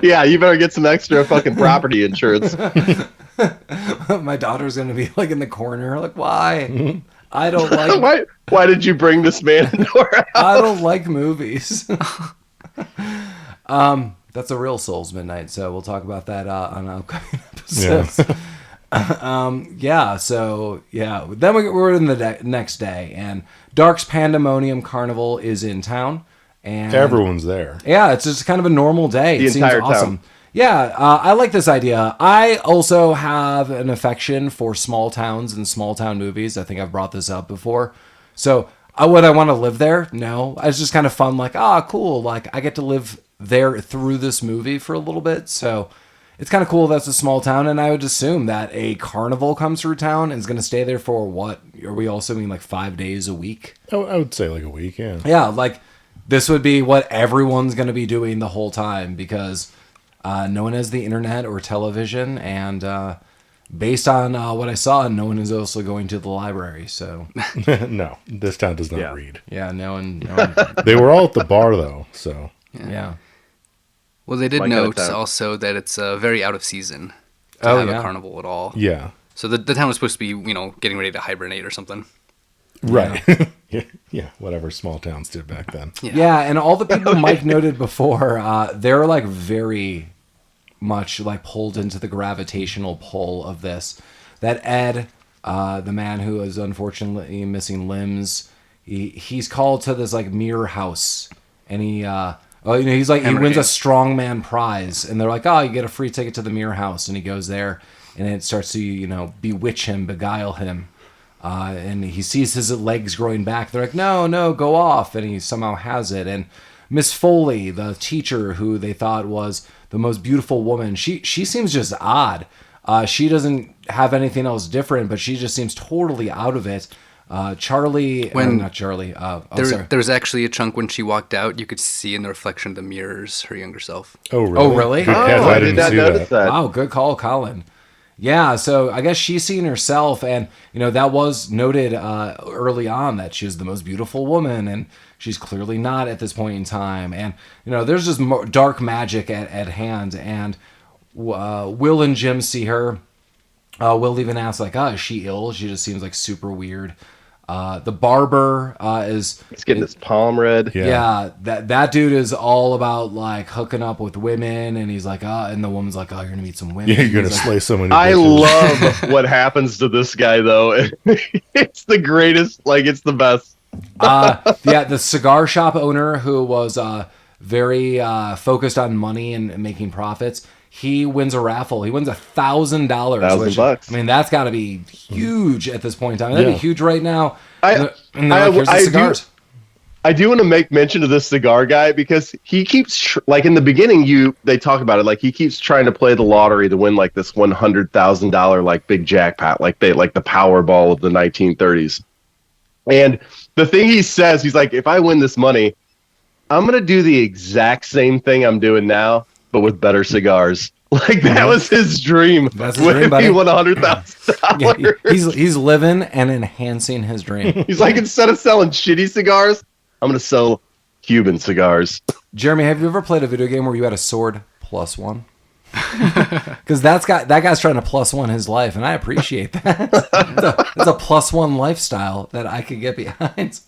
Yeah, you better get some extra fucking property insurance. My daughter's going to be like in the corner, like, why? I don't like. Why did you bring this man into our house? I don't like movies. That's a real Soul's Midnight, so we'll talk about that on upcoming episodes. Then we're in the next day, and Dark's Pandemonium Carnival is in town, and Everyone's there. yeah, it's just kind of a normal day. The It seems entire awesome. town. Yeah, I like this idea. I also have an affection for small towns and small town movies. I think I've brought this up before. So, would I want to live there? No. It's just kind of fun, like, cool. Like, I get to live there through this movie for a little bit. So, it's kind of cool that's a small town. And I would assume that a carnival comes through town and is going to stay there for what? Are we also mean like 5 days a week? I would say like a week, yeah. Yeah, like, this would be what everyone's going to be doing the whole time because no one has the internet or television, and based on what I saw, no one is also going to the library. So No, this town does not read. yeah, no one They were all at the bar, though, so... yeah. Well, they did My kind of note town. also that it's very out of season to Oh, have yeah. a carnival at all. Yeah. So the town was supposed to be, getting ready to hibernate or something. Right. Yeah, whatever small towns did back then. Yeah, and all the people Mike noted before, they're like very much like pulled into the gravitational pull of this. That Ed, the man who is unfortunately missing limbs, he's called to this like mirror house, and he's like he wins a strongman prize, and they're like, you get a free ticket to the mirror house, and he goes there, and it starts to bewitch him, beguile him. And he sees his legs growing back. They're like, no, go off. And he somehow has it. And Miss Foley, the teacher who they thought was the most beautiful woman, she seems just odd. She doesn't have anything else different, but she just seems totally out of it. Charlie, not Charlie. Sorry. There was actually a chunk when she walked out, you could see in the reflection of the mirrors her younger self. Oh, really? Oh, really? Good catch. I did not notice that. Wow, good call, Collin. Yeah, so I guess she's seen herself, and that was noted early on that she was the most beautiful woman, and she's clearly not at this point in time. And there's just dark magic at hand, and Will and Jim see her. Will even asks like, is she ill? She just seems like super weird. The barber He's getting his palm read. Yeah, that dude is all about like hooking up with women, and he's like, and the woman's like, you're gonna meet some women. Yeah, you're going to He's slay so many I bitches. love what happens to this guy, though. It's the greatest. Like, it's the best. the cigar shop owner who was very focused on money and making profits. He wins a raffle. He wins $1,000. $1,000. I mean, that's got to be huge at this point in time. That'd be huge right now. I Here's the cigars. I do want to make mention of this cigar guy because he keeps like in the beginning they talk about it like he keeps trying to play the lottery to win like this $100,000 like big jackpot like the Powerball of the 1930s. And the thing he says, he's like, if I win this money, I'm gonna do the exact same thing I'm doing now, but with better cigars. Like that was his dream. That's his dream, buddy. He won $100,000. Yeah, he's living and enhancing his dream. He's like, instead of selling shitty cigars, I'm gonna sell Cuban cigars. Jeremy, have you ever played a video game where you had a sword plus one? Because that guy's trying to plus one his life, and I appreciate that. It's a plus one lifestyle that I could get behind.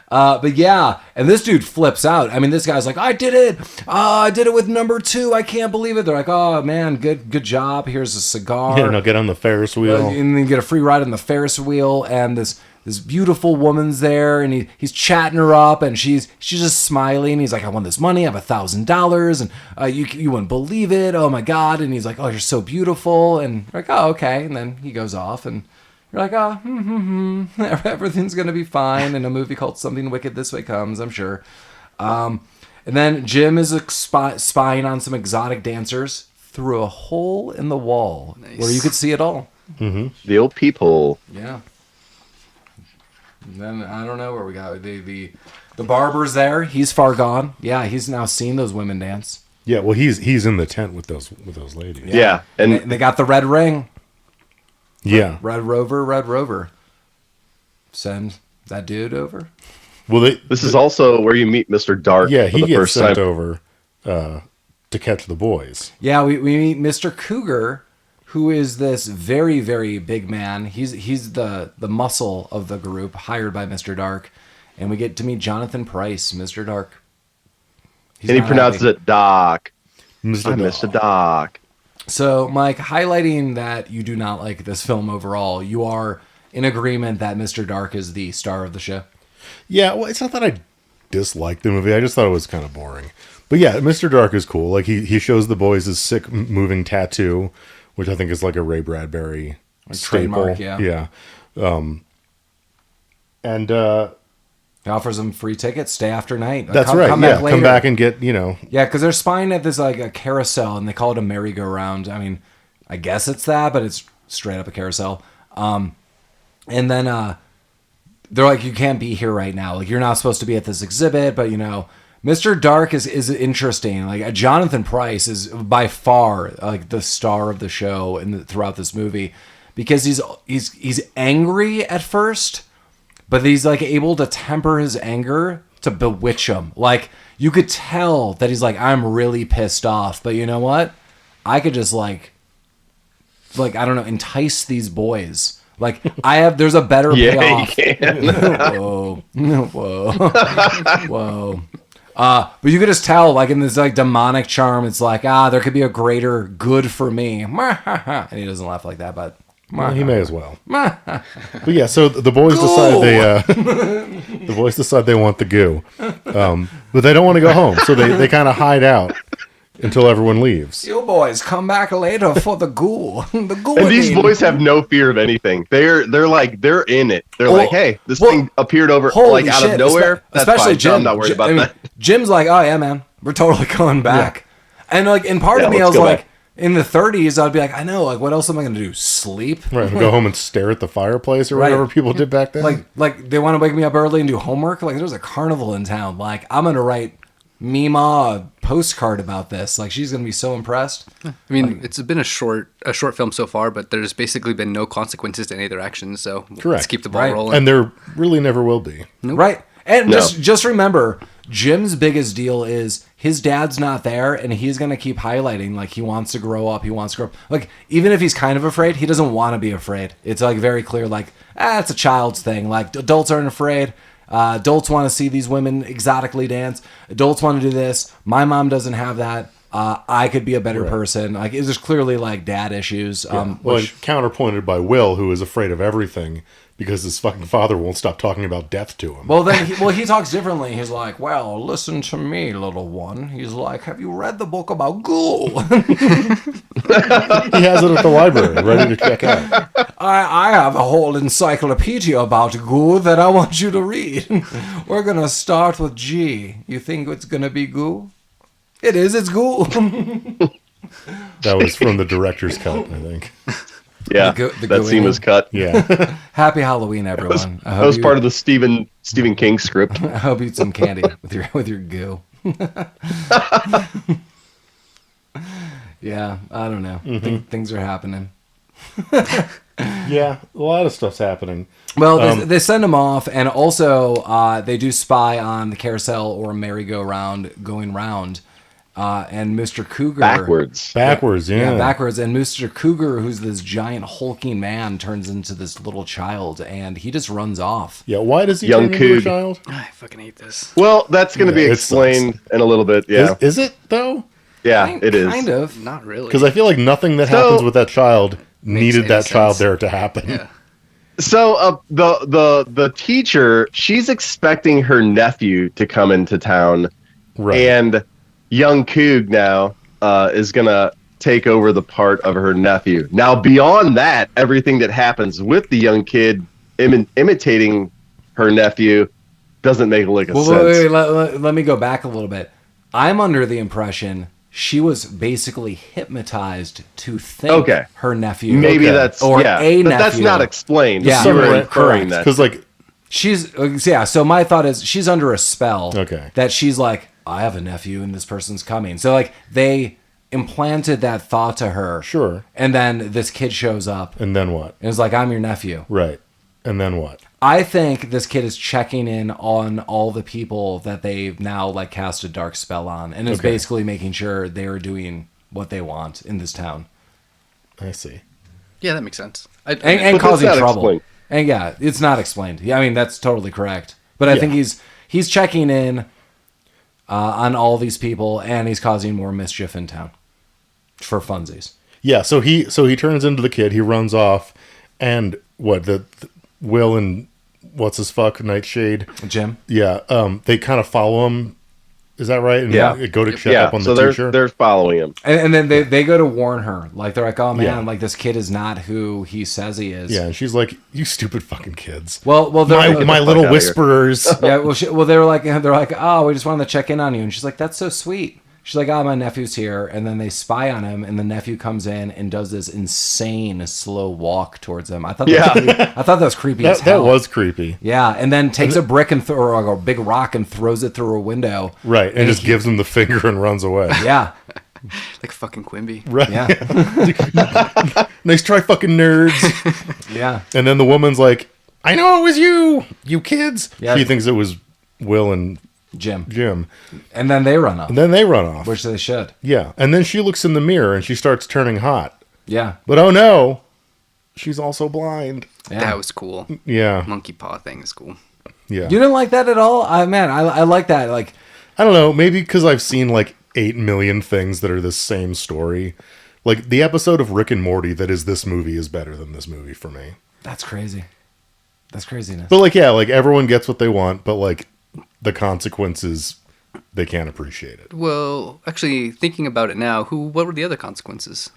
But yeah, and this dude flips out. I mean, this guy's like, I did it. I did it with number 2. I can't believe it. They're like, oh man, good job. Here's a cigar. Yeah, no, get on the Ferris wheel. And then you get a free ride on the Ferris wheel, and this beautiful woman's there, and he's chatting her up, and she's just smiling. He's like, I won this money. I have $1,000, and you wouldn't believe it. Oh my god! And he's like, oh, you're so beautiful, and you're like, oh, okay. And then he goes off, and you're like, everything's gonna be fine. In a movie called Something Wicked This Way Comes, I'm sure. And then Jim is spying on some exotic dancers through a hole in the wall where you could see it all. The old peephole. Yeah. Then I don't know where we got the barber's there. He's far gone. Yeah, he's now seen those women dance. Yeah, well, he's in the tent with those ladies. Yeah, and They got the red ring. Yeah. Red Rover. Send that dude over. Well, this is also where you meet Mr. Dark. Yeah, for he the gets first sent time. over to catch the boys. Yeah, we meet Mr. Cougar, who is this very, very big man. He's the muscle of the group, hired by Mr. Dark. And we get to meet Jonathan Pryce, Mr. Dark. He's And he not pronounces happy. it Doc. Mr. I'm Mr. Doc. So, Mike, highlighting that you do not like this film overall, you are in agreement that Mr. Dark is the star of the show. Yeah, well, it's not that I disliked the movie. I just thought it was kind of boring. But yeah, Mr. Dark is cool. Like, he shows the boys his sick moving tattoo, which I think is like a Ray Bradbury staple. trademark, yeah. Yeah. He offers them free tickets, stay after night. That's Come right. back Come later. back and get, Yeah, because they're spying at this like a carousel, and they call it a merry-go-round. I mean, I guess it's that, but it's straight up a carousel. And then they're like, you can't be here right now. Like, you're not supposed to be at this exhibit, but Mr. Dark is interesting. Like, Jonathan Pryce is by far like the star of the show throughout this movie, because he's angry at first, but he's like able to temper his anger to bewitch him. Like, you could tell that he's like, I'm really pissed off, but you know what? I could just like I don't know, entice these boys. Like, there's a better payoff. You can. Whoa. But you could just tell, like, in this like demonic charm, it's like, there could be a greater good for me. And he doesn't laugh like that, but well, he may as well. But yeah, so the boys decide the boys decide they want the goo, but they don't want to go home, so they kind of hide out until everyone leaves. You boys come back later for the ghoul. The ghoul. And these boys have no fear of anything. They're in it. They're like, hey, this thing appeared over like out of nowhere. That's Especially fine. Jim. I'm not worried about that. Jim's like, oh yeah, man, we're totally going back. Yeah. And like, in part of me, I was let's go like, back. in the 30s, I'd be like, I know, like, what else am I going to do? Sleep? Right, go home and stare at the fireplace or whatever people did back then. Like they want to wake me up early and do homework. Like, there's a carnival in town. Like, I'm going to write Mima a postcard about this. Like, she's going to be so impressed. I mean, it's been a short film so far, but there's basically been no consequences to any of their actions. So Correct. let's keep the ball rolling. And there really never will be. Nope. Right. And No. just remember, Jim's biggest deal is his dad's not there, and he's going to keep highlighting, like, he wants to grow up. Like, even if he's kind of afraid, he doesn't want to be afraid. It's, like, very clear, like, it's a child's thing. Like, adults aren't afraid. Adults want to see these women exotically dance. Adults want to do this. My mom doesn't have that. I could be a better person. Like, it's just clearly, like, dad issues. Well, and counterpointed by Will, who is afraid of everything because his fucking father won't stop talking about death to him. Well, then, he talks differently. He's like, well, listen to me, little one. He's like, have you read the book about ghoul? He has it at the library, ready to check out. I have a whole encyclopedia about goo that I want you to read. We're going to start with G. You think it's going to be goo? It is, it's goo. That was from the director's cut, I think. Yeah, The that scene was cut. Yeah. Happy Halloween, everyone. That was part of the Stephen King script. I hope you eat some candy with your goo. Yeah, I don't know. Things are happening. Yeah, a lot of stuff's happening. Well, they send him off, and also they do spy on the carousel or merry-go-round going round. And Mr. Cougar... Backwards, yeah. Yeah, backwards. And Mr. Cougar, who's this giant hulking man, turns into this little child, and he just runs off. Yeah, why does he Young turn into a Coog. child? I fucking hate this. Well, that's going to be it explained in a little bit. Yeah, Is it, though? yeah, it is. Kind of. Not really. Because I feel like nothing that happens with that child needed any that child sense. there to happen. Yeah. So the teacher, she's expecting her nephew to come into town, Right. and young Coog now is gonna take over the part of her nephew. Now, beyond that, everything that happens with the young kid imitating her nephew doesn't make a lick of sense. Wait, let me go back a little bit. I'm under the impression she was basically hypnotized to think her nephew. Maybe Okay. that's Or a but nephew. that's not explained. Yeah. You were Somewhere- inferring correct. that. Because, like, So my thought is she's under a spell. Okay. That she's like, I have a nephew and this person's coming. So like they implanted that thought to her. Sure. And then this kid shows up And then what? and is like, I'm your nephew. Right. And then what? I think this kid is checking in on all the people that they've now like cast a dark spell on, and is basically making sure they are doing what they want in this town. I see. Yeah, that makes sense. And But causing that's not trouble. explained. And yeah, it's not explained. Yeah, I mean that's totally correct. But I think he's checking in on all these people, and he's causing more mischief in town for funsies. Yeah, so he turns into the kid, he runs off, and the Will and what's his fuck Nightshade, Jim. yeah, they kind of follow him. Is that right? And Yeah. they go to check up on so the teacher. they're following him. And then they go to warn her. Like they're like, oh man, Yeah. like this kid is not who he says he is. Yeah, and she's like, "You stupid fucking kids! Well, they're My fuck little outta here. whisperers." yeah. Well, they're like, oh, we just wanted to check in on you, and she's like, that's so sweet. She's like, oh, my nephew's here, and then they spy on him, and the nephew comes in and does this insane slow walk towards them. I thought that was creepy as That hell. was creepy, Yeah, and then takes a brick and or like a big rock and throws it through a window. right? And just gives him the finger and runs away. Yeah, Like fucking Quimby. Right. yeah, Nice try, fucking nerds. yeah. And then the woman's like, "I know it was you kids." Yeah. She thinks it was Will and Jim. And And then they run off, then they run off. which they should. Yeah. And then she looks in the mirror and she starts turning hot. Yeah, But oh no, she's also blind. yeah. That was cool. Yeah. Monkey paw thing is cool. Yeah. You didn't like that at all? I like that. Like, I don't know. Maybe because I've seen like 8 million things that are the same story. Like the episode of Rick and Morty that is this movie is better than this movie for me. that's crazy. That's craziness. But like, yeah, like everyone gets what they want, but like the consequences, they can't appreciate it. Well, actually, thinking about it now, what were the other consequences?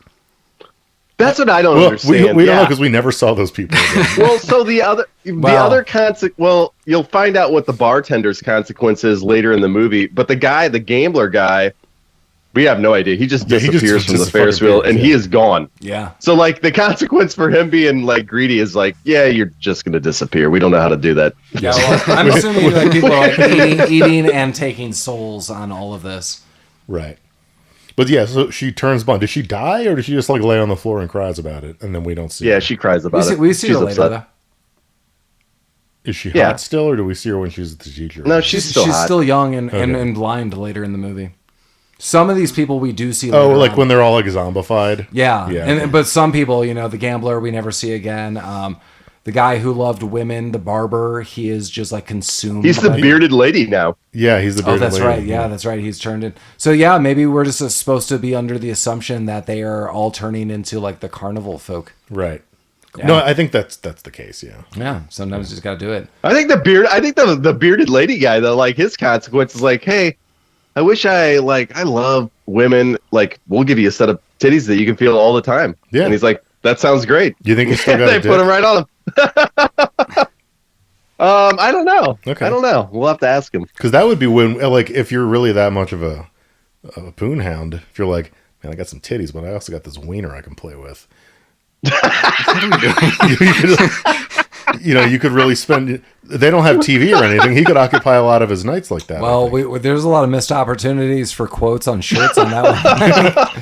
That's what I don't Well, understand. we don't know because we never saw those people again. Well, so the other you'll find out what the bartender's consequence is later in the movie. But the gambler guy, we have no idea. He just Yeah, he just disappears from the fucking Ferris wheel, appears, and yeah. he is gone. Yeah. So, like, the consequence for him being like greedy is like, yeah, you're just gonna disappear. We don't know how to do that. Yeah, well, I'm assuming like people are like eating and taking souls on all of this. Right. But yeah, so she turns blonde. Does she die or does she just like lay on the floor and cries about it and then we don't see Yeah, her? she cries about it. We see She's her later upset. though. Is she Yeah. hot still or do we see her when she's the teacher? No, she's still hot. still young and, Okay. and blind later in the movie. Some of these people we do see later Oh, like on. when they're all like zombified? Yeah. Yeah. And but some people, the gambler we never see again. The guy who loved women, the barber, he is just like consumed. He's the by- bearded lady now. Yeah, he's the Oh, bearded that's lady. right. Yeah, that's right. He's turned in. So yeah, maybe we're just supposed to be under the assumption that they are all turning into like the carnival folk. Right. Yeah. No, I think that's the case, yeah. Yeah. Sometimes you just got to do it. I think the bearded lady guy though, like his consequence is like, hey, I wish I love women. Like, we'll give you a set of titties that you can feel all the time. Yeah. And he's like, that sounds great. You think he's still got They a put him dick? right on him. I don't know. Okay. I don't know. We'll have to ask him. Because that would be when, like, if you're really that much of a poon hound, if you're like, man, I got some titties, but I also got this wiener I can play with. You could really spend. They don't have TV or anything. He could occupy a lot of his nights like that. Well, there's a lot of missed opportunities for quotes on shirts on that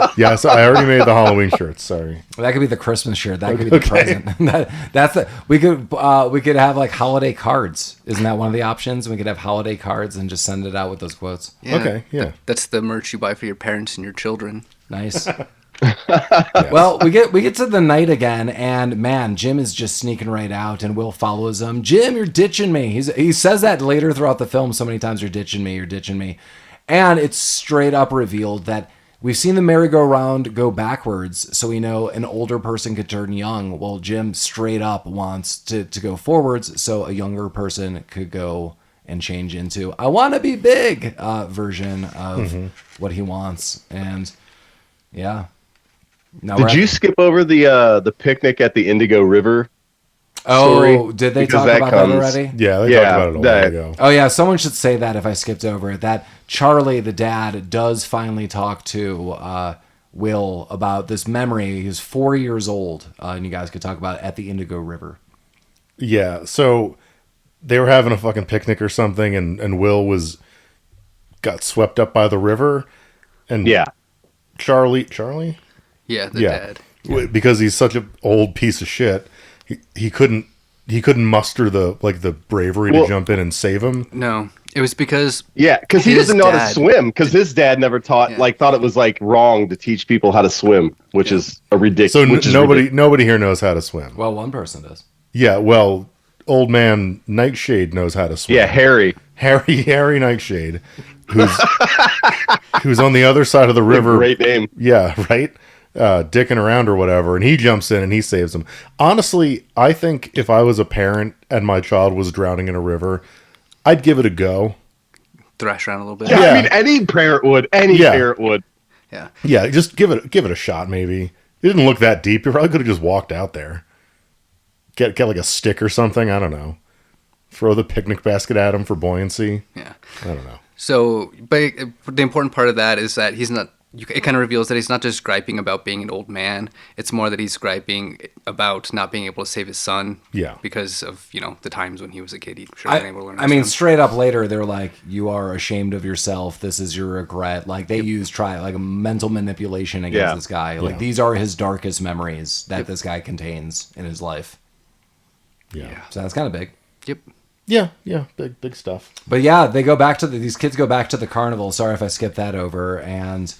one. yeah. So I already made the Halloween shirts. Sorry. That could be the Christmas shirt. That could be the present. We could have like holiday cards. Isn't that one of the options? We could have holiday cards and just send it out with those quotes. Yeah, Okay, yeah. That's the merch you buy for your parents and your children. Nice. Well, we get to the night again, and man, Jim is just sneaking right out, and Will follows him. Jim, you're ditching me. He says that later throughout the film so many times. You're ditching me, and it's straight up revealed that we've seen the merry-go-round go backwards, so we know an older person could turn young. Well, Jim straight up wants to go forwards, so a younger person could go and change into I want to be big version of what he wants, and yeah. Now Did you skip over the picnic at the Indigo River? story? Did they Because talk that about comes- that already? Yeah, they Yeah, talked about it a while ago. Oh yeah, someone should say that if I skipped over it. That Charlie, the dad, does finally talk to Will about this memory. He's 4 years old, and you guys could talk about it at the Indigo River. Yeah, so they were having a fucking picnic or something, and Will got swept up by the river, and Charlie, Yeah, the dad. because he's such an old piece of shit, he couldn't muster the bravery to jump in and save him. No, it was because because he his doesn't know how to dad- swim because his dad never thought it was like wrong to teach people how to swim, which is a ridiculous. So nobody here knows how to swim. Well, one person does. Yeah, well, old man Nightshade knows how to swim. Yeah, Harry Nightshade, who's on the other side of the river. Great name. Yeah, right. Dicking around or whatever, and he jumps in and he saves him. Honestly, I think if I was a parent and my child was drowning in a river, I'd give it a go. thrash around a little bit. Yeah, I mean, any parent would. Parent would. Yeah. Yeah, just give it a shot. Maybe it didn't look that deep. You probably could have just walked out there. Get like a stick or something. I don't know. Throw the picnic basket at him for buoyancy. Yeah. I don't know. So, but the important part of that is that he's not. It kind of reveals that he's not just griping about being an old man. It's more that he's griping about not being able to save his son. Yeah. Because of the times when he was a kid, he should have been able to learn. I mean, straight up later, they're like, "You are ashamed of yourself. This is your regret." Like they use like a mental manipulation against this guy. Like these are his darkest memories that this guy contains in his life. Yeah. So that's kind of big. Yep. Yeah, big stuff. But yeah, they go back to these kids go back to the carnival. Sorry if I skipped that over. And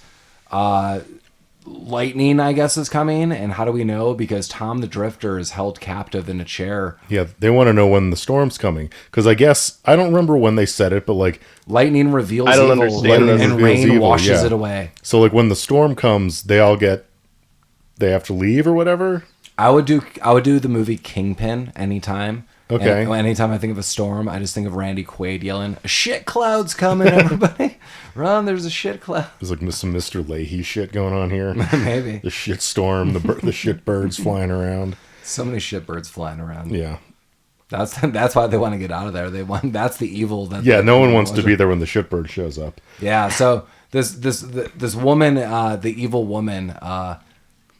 lightning, I guess, is coming. And how do we know? Because Tom the Drifter is held captive in a chair. Yeah, they want to know when the storm's coming. Because I guess, I don't remember when they said it, but like... Lightning reveals I don't evil, understand and reveals rain evil, washes yeah. it away. So like when the storm comes, they have to leave or whatever? I would do the movie Kingpin anytime. Okay. And anytime I think of a storm, I just think of Randy Quaid yelling, "A shit cloud's coming, everybody! Run, there's a shit cloud." There's like some Mr. Leahy shit going on here. Maybe. The shit storm, the shit birds flying around. So many shitbirds flying around. Yeah. That's why they want to get out of there. That's the evil. No one wants to be there when the shitbird shows up. Yeah. So this woman, the evil woman,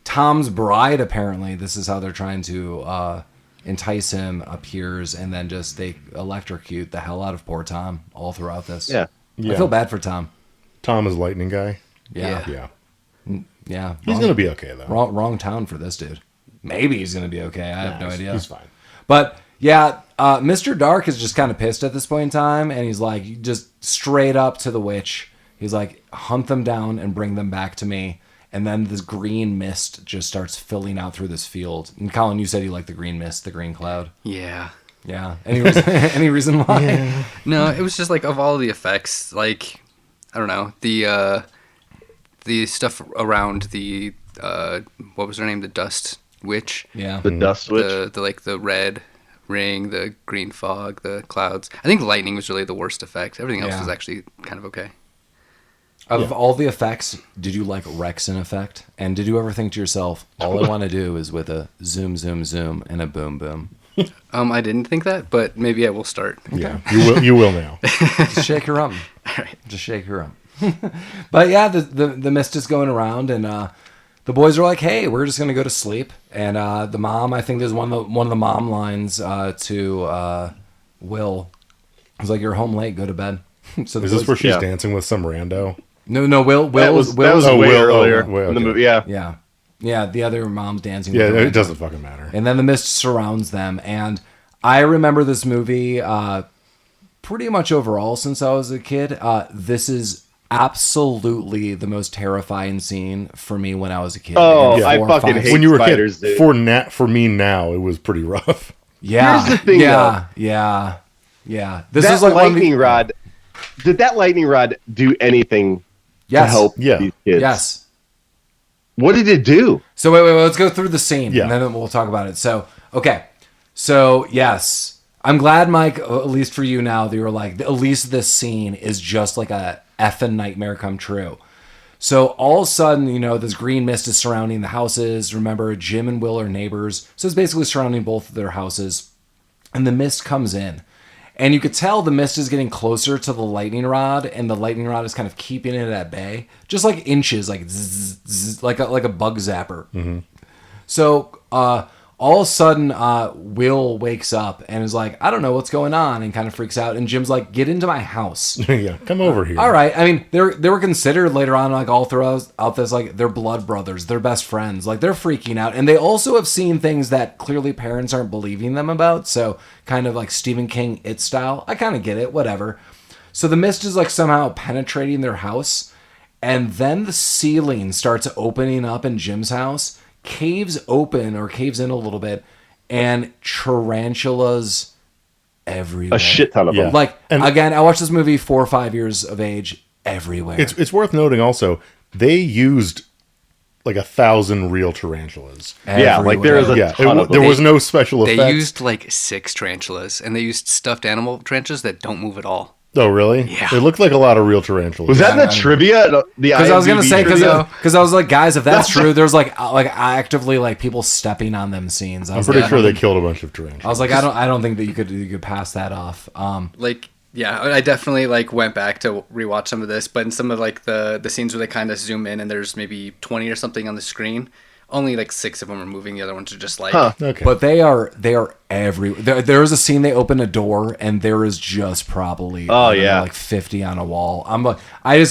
Tom's bride. Apparently, this is how they're trying to entice him. Appears and then they electrocute the hell out of poor Tom all throughout this. Yeah. I feel bad for Tom. Tom is lightning guy. Yeah. Yeah. He's gonna be okay though. Wrong town for this dude. Maybe he's gonna be okay. I have no idea. He's fine. But yeah, Mr. Dark is just kind of pissed at this point in time, and he's like, just straight up to the witch. He's like, hunt them down and bring them back to me. And then this green mist just starts filling out through this field. And Collin, you said you like the green mist, the green cloud. Yeah. Yeah. Any reason why? Yeah. No, it was just like of all the effects, like I don't know, the stuff around the what was her name, the dust witch. Yeah. The dust witch. The red ring, the green fog, the clouds. I think lightning was really the worst effect. Everything else was actually kind of okay. Of all the effects, did you like Rexon effect? And did you ever think to yourself, all I want to do is with a zoom, zoom, zoom and a boom, boom? I didn't think that, but maybe I will start. Yeah. You will now. Just shake her rump. All right. Just shake her rump. But yeah, the mist is going around, and the boys are like, "Hey, we're just gonna go to sleep." And the mom, I think there's one of the mom lines to Will. It's like, "You're home late. Go to bed." So Is this where she's dancing with some rando? No. Will That was way Will, earlier okay. in the movie. Yeah. The other mom's dancing. Yeah, with the it rando. doesn't fucking matter. And then the mist surrounds them. And I remember this movie pretty much overall since I was a kid. This is absolutely the most terrifying scene for me when I was a kid. Oh, Like, I 4 or fucking 5. hate When you were a spiders, kid, dude. for me now, it was pretty rough. Yeah. Here's the thing, Yeah. This That is like lightning rod. Did that lightning rod do anything to help Yeah. these kids? Yes. What did it do? So wait, let's go through the scene, Yeah. and then we'll talk about it. So, okay. So, yes. I'm glad, Mike, at least for you now, that you were like, at least this scene is just like a effing nightmare come true. So, all of a sudden, this green mist is surrounding the houses. Remember, Jim and Will are neighbors. So, it's basically surrounding both of their houses. And the mist comes in. And you could tell the mist is getting closer to the lightning rod, and the lightning rod is kind of keeping it at bay, just like inches, like zzz, zzz, like a bug zapper. Mm-hmm. So all All of a sudden, Will wakes up and is like, I don't know what's going on, and kind of freaks out. And Jim's like, get into my house. Yeah, come over here. All right. I mean, they were considered later on, like all throughout this, like they're blood brothers, they're best friends, like they're freaking out, and they also have seen things that clearly parents aren't believing them about. So kind of like Stephen King, It style. I kind of get it. Whatever. So the mist is like somehow penetrating their house, and then the ceiling starts opening up in Jim's house. Caves in a little bit, and tarantulas everywhere. A shit ton of them. Like, And again, I watched this movie 4 or 5 years of age, everywhere. it's worth noting also, they used like 1,000 real tarantulas. Yeah, like there is a Yeah, ton of them. there was no special effects. They used like 6 tarantulas, and they used stuffed animal tarantulas that don't move at all. Oh, really? Yeah. It looked like a lot of real tarantulas. Was that in the trivia? The Because I was gonna IMDb say, trivia? because I was like, guys, if that's true, there's like actively like people stepping on them scenes. I'm pretty sure they killed a bunch of tarantulas. I was like, I don't think that you could pass that off. Like, yeah, I definitely like went back to rewatch some of this, but in some of like the scenes where they kind of zoom in and there's maybe 20 or something on the screen, only like 6 of them are moving. The other ones are just like, Okay. But they are everywhere. There is a scene they open a door and there is just probably like 50 on a wall. I'm like, I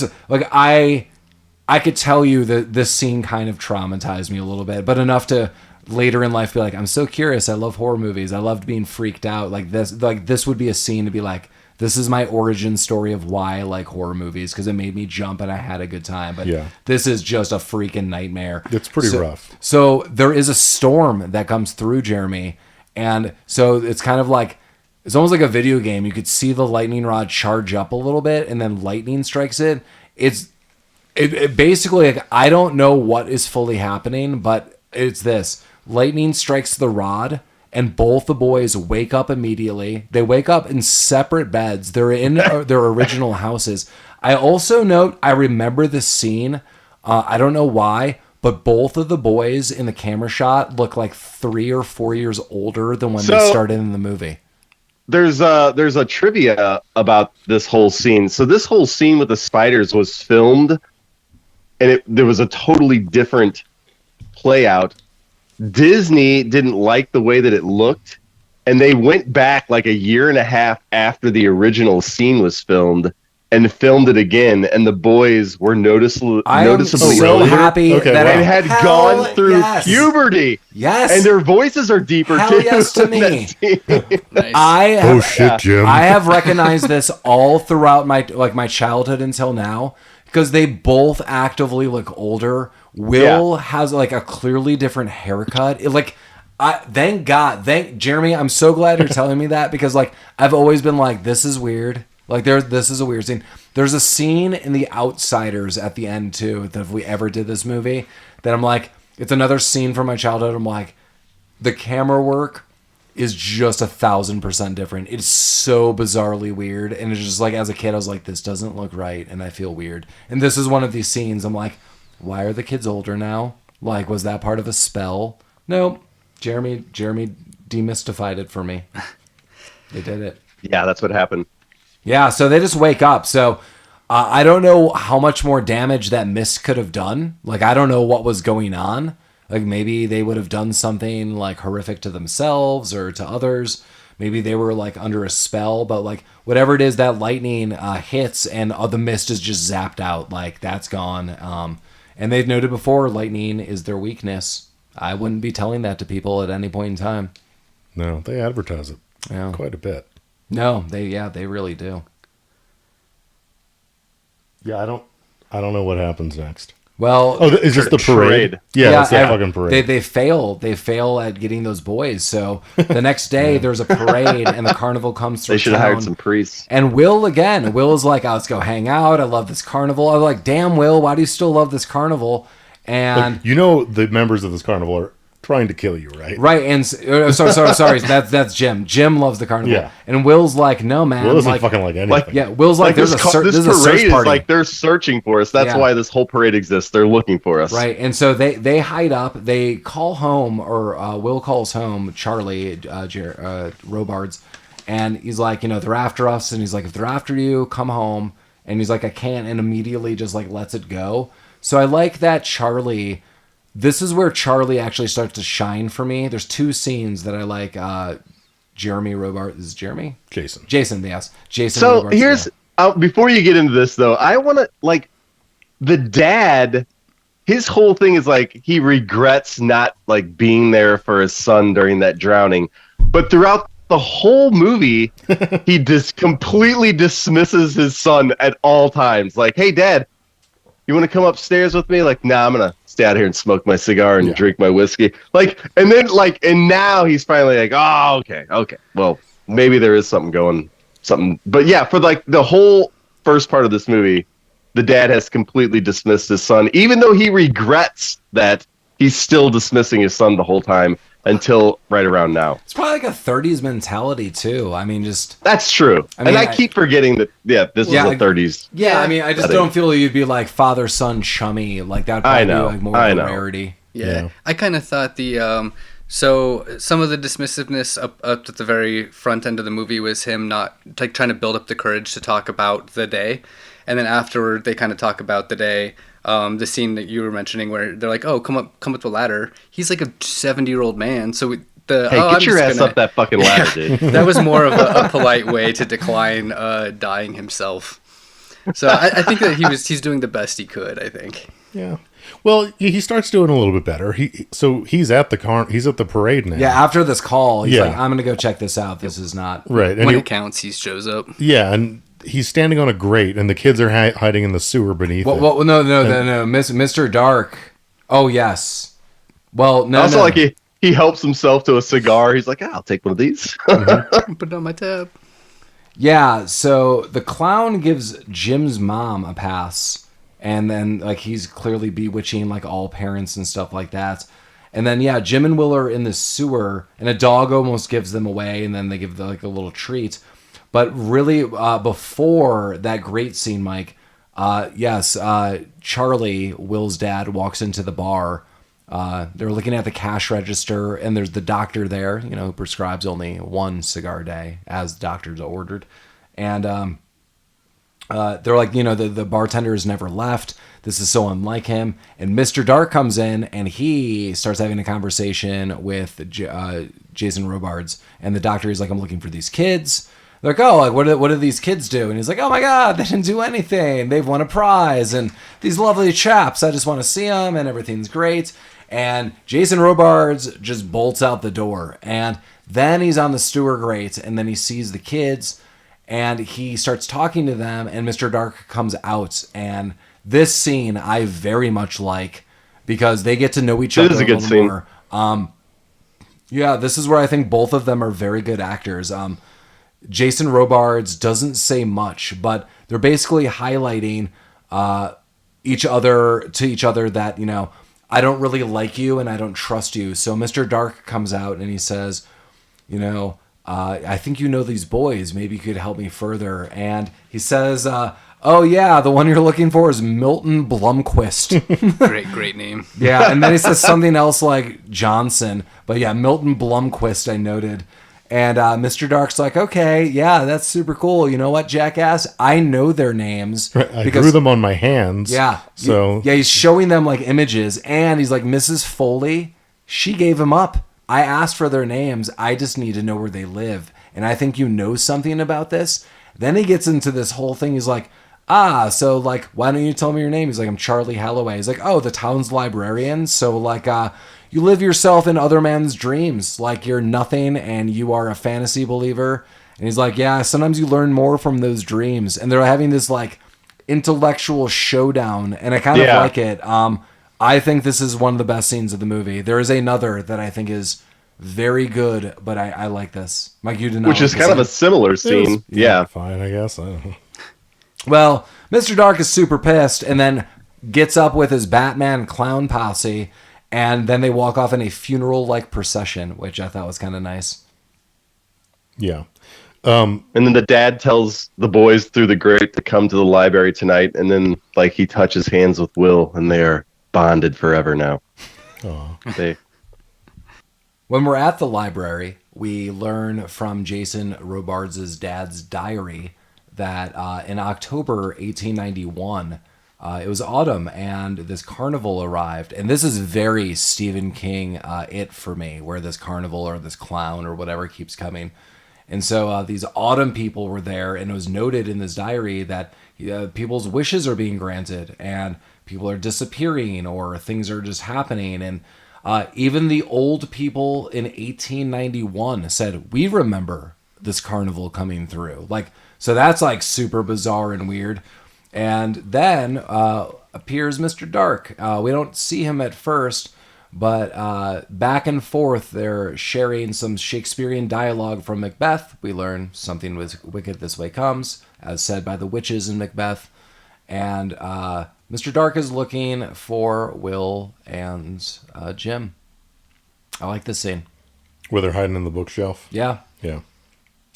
could tell you that this scene kind of traumatized me a little bit, but enough to later in life be like, I'm so curious. I love horror movies. I loved being freaked out. Like this would be a scene to be like, this is my origin story of why I like horror movies, because it made me jump and I had a good time. But this is just a freaking nightmare. It's pretty rough. So there is a storm that comes through, Jeremy. And so it's kind of like, it's almost like a video game. You could see the lightning rod charge up a little bit and then lightning strikes it. It basically, like, I don't know what is fully happening, but it's this. Lightning strikes the rod, and both the boys wake up immediately. They wake up in separate beds. They're in their original houses. I also note, I remember this scene. I don't know why, but both of the boys in the camera shot look like 3 or 4 years older than when they started in the movie. There's a trivia about this whole scene. So this whole scene with the spiders was filmed, and there was a totally different play out. Disney didn't like the way that it looked, and they went back like a year and a half after the original scene was filmed and filmed it again, and the boys were noticeably so older. happy that They had gone through puberty. Yes. And their voices are deeper Hell too. yes to me. nice. Shit, Jim. I have recognized this all throughout my childhood until now, because they both actively look older. Will has like a clearly different haircut. Thank Jeremy. I'm so glad you're telling me that, because like I've always been like, this is weird. Like this is a weird scene. There's a scene in The Outsiders at the end too, that if we ever did this movie, that I'm like, it's another scene from my childhood. I'm like, the camera work is just 1,000% different. It's so bizarrely weird. And it's just like, as a kid, I was like, this doesn't look right. And I feel weird. And this is one of these scenes. I'm like, why are the kids older now? Like, was that part of a spell? Nope. Jeremy demystified it for me. They did it. Yeah, that's what happened. Yeah, so they just wake up. So I don't know how much more damage that mist could have done. Like, I don't know what was going on. Like, maybe they would have done something like horrific to themselves or to others. Maybe they were like under a spell, but like whatever it is, that lightning hits and the mist is just zapped out. Like, that's gone. And they've noted before, lightning is their weakness. I wouldn't be telling that to people at any point in time. No, they advertise it quite a bit. No, they really do. Yeah, I don't know what happens next. Well, is this the parade? Yeah, it's that fucking parade. They fail at getting those boys. So the next day there's a parade and the carnival comes through. They should have town. hired some priests. And Will is like, oh, let's go hang out. I love this carnival. I was like, damn, Will, why do you still love this carnival? And the members of this carnival are trying to kill you, right? Right, and sorry, that's Jim. Jim loves the carnival, yeah. And Will's like, no, man. Will doesn't fucking like anything. Will's like, this parade is like they're searching for us. That's why this whole parade exists. They're looking for us. Right, and so they hide up. They call home, or Will calls home Charlie, Robards, and he's like, they're after us, and he's like, if they're after you, come home. And he's like, I can't, and immediately just like lets it go. So I like that Charlie This is where Charlie actually starts to shine for me. There's two scenes that I like. Jeremy Robards. Is it Jeremy? Jason, yes. Jason So Robards, here's before you get into this though, I want to like the dad. His whole thing is like he regrets not like being there for his son during that drowning, but throughout the whole movie, he just completely dismisses his son at all times. Like, hey, Dad, you want to come upstairs with me? Like, nah, I'm gonna stay out here and smoke my cigar and drink my whiskey. Like, and then like, and now he's finally like, oh, okay. Well, maybe there is something. But yeah, for like the whole first part of this movie, the dad has completely dismissed his son, even though he regrets that he's still dismissing his son the whole time until right around now. It's probably like a 30s mentality too. I mean, just that's true. I keep forgetting that. Yeah, this is the 30s. Yeah, I mean, I just don't feel you'd be like father son chummy like that. Probably be like more of a rarity. Yeah. I kind of thought the so some of the dismissiveness up at the very front end of the movie was him not like trying to build up the courage to talk about the day, and then afterward they kind of talk about the day. The scene that you were mentioning where they're like, "Oh, come up the ladder." He's like a 70-year-old man, so get your ass up that fucking ladder, dude. That was more of a polite way to decline dying himself. So I think that he's doing the best he could. I think. Yeah. Well, he starts doing a little bit better. He's at the parade now. Yeah. After this call, he's like, "I'm gonna go check this out. This is not right." And when it counts, he shows up. Yeah, and he's standing on a grate, and the kids are hiding in the sewer beneath it. Well, no, Mr. Dark. Oh, yes. Well, no, also, like he helps himself to a cigar. He's like, I'll take one of these. Put it on my tab. Yeah, so the clown gives Jim's mom a pass, and then like he's clearly bewitching like all parents and stuff like that. And then Jim and Will are in the sewer, and a dog almost gives them away, and then they give like a little treat. But really, before that great scene, Mike, Charlie, Will's dad, walks into the bar. They're looking at the cash register, and there's the doctor there, who prescribes only one cigar a day, as doctors ordered. And they're like, the bartender has never left. This is so unlike him. And Mr. Dark comes in, and he starts having a conversation with Jason Robards. And the doctor is like, I'm looking for these kids. They're like, oh, like what do these kids do? And he's like, oh my God, they didn't do anything. They've won a prize, and these lovely chaps, I just want to see them, and everything's great. And Jason Robards just bolts out the door, and then he's on the sewer grate, and then he sees the kids, and he starts talking to them, and Mr. Dark comes out. And this scene I very much like because they get to know each other a little more. This is where I think both of them are very good actors. Jason Robards doesn't say much, but they're basically highlighting each other that, I don't really like you and I don't trust you. So Mr. Dark comes out and he says, I think you know these boys. Maybe you could help me further. And he says, oh yeah, the one you're looking for is Milton Blomquist. Great name. Yeah, and then he says something else like Johnson. But yeah, Milton Blomquist, I noted. And Mr. Dark's like, okay, yeah, that's super cool. You know what, jackass? I know their names. I drew them on my hands. Yeah. So he's showing them like images, and he's like, Mrs. Foley, she gave him up. I asked for their names. I just need to know where they live. And I think you know something about this. Then he gets into this whole thing. He's like, so like, why don't you tell me your name? He's like, I'm Charlie Halloway. He's like, oh, the town's librarian. So like, you live yourself in other men's dreams. Like you're nothing and you are a fantasy believer. And he's like, yeah, sometimes you learn more from those dreams. And they're having this like intellectual showdown. And I kind of like it. I think this is one of the best scenes of the movie. There is another that I think is very good, but I like this. Mike, you did not. Which is kind of a similar scene. Yeah. Fine, I guess. I don't know. Well, Mr. Dark is super pissed and then gets up with his Batman clown posse, and then they walk off in a funeral-like procession, which I thought was kind of nice. Yeah. And then the dad tells the boys through the grate to come to the library tonight, and then like he touches hands with Will, and they are bonded forever now. When we're at the library, we learn from Jason Robards' dad's diary that in October 1891, it was autumn, and this carnival arrived. And this is very Stephen King It for me, where this carnival or this clown or whatever keeps coming. And so these autumn people were there, and it was noted in this diary that people's wishes are being granted, and people are disappearing, or things are just happening. And even the old people in 1891 said, we remember this carnival coming through. Like, so that's like super bizarre and weird. And then appears Mr. Dark. We don't see him at first, but back and forth, they're sharing some Shakespearean dialogue from Macbeth. We learn something was wicked this way comes, as said by the witches in Macbeth. And Mr. Dark is looking for Will and Jim. I like this scene. Where they're hiding in the bookshelf. Yeah. Yeah.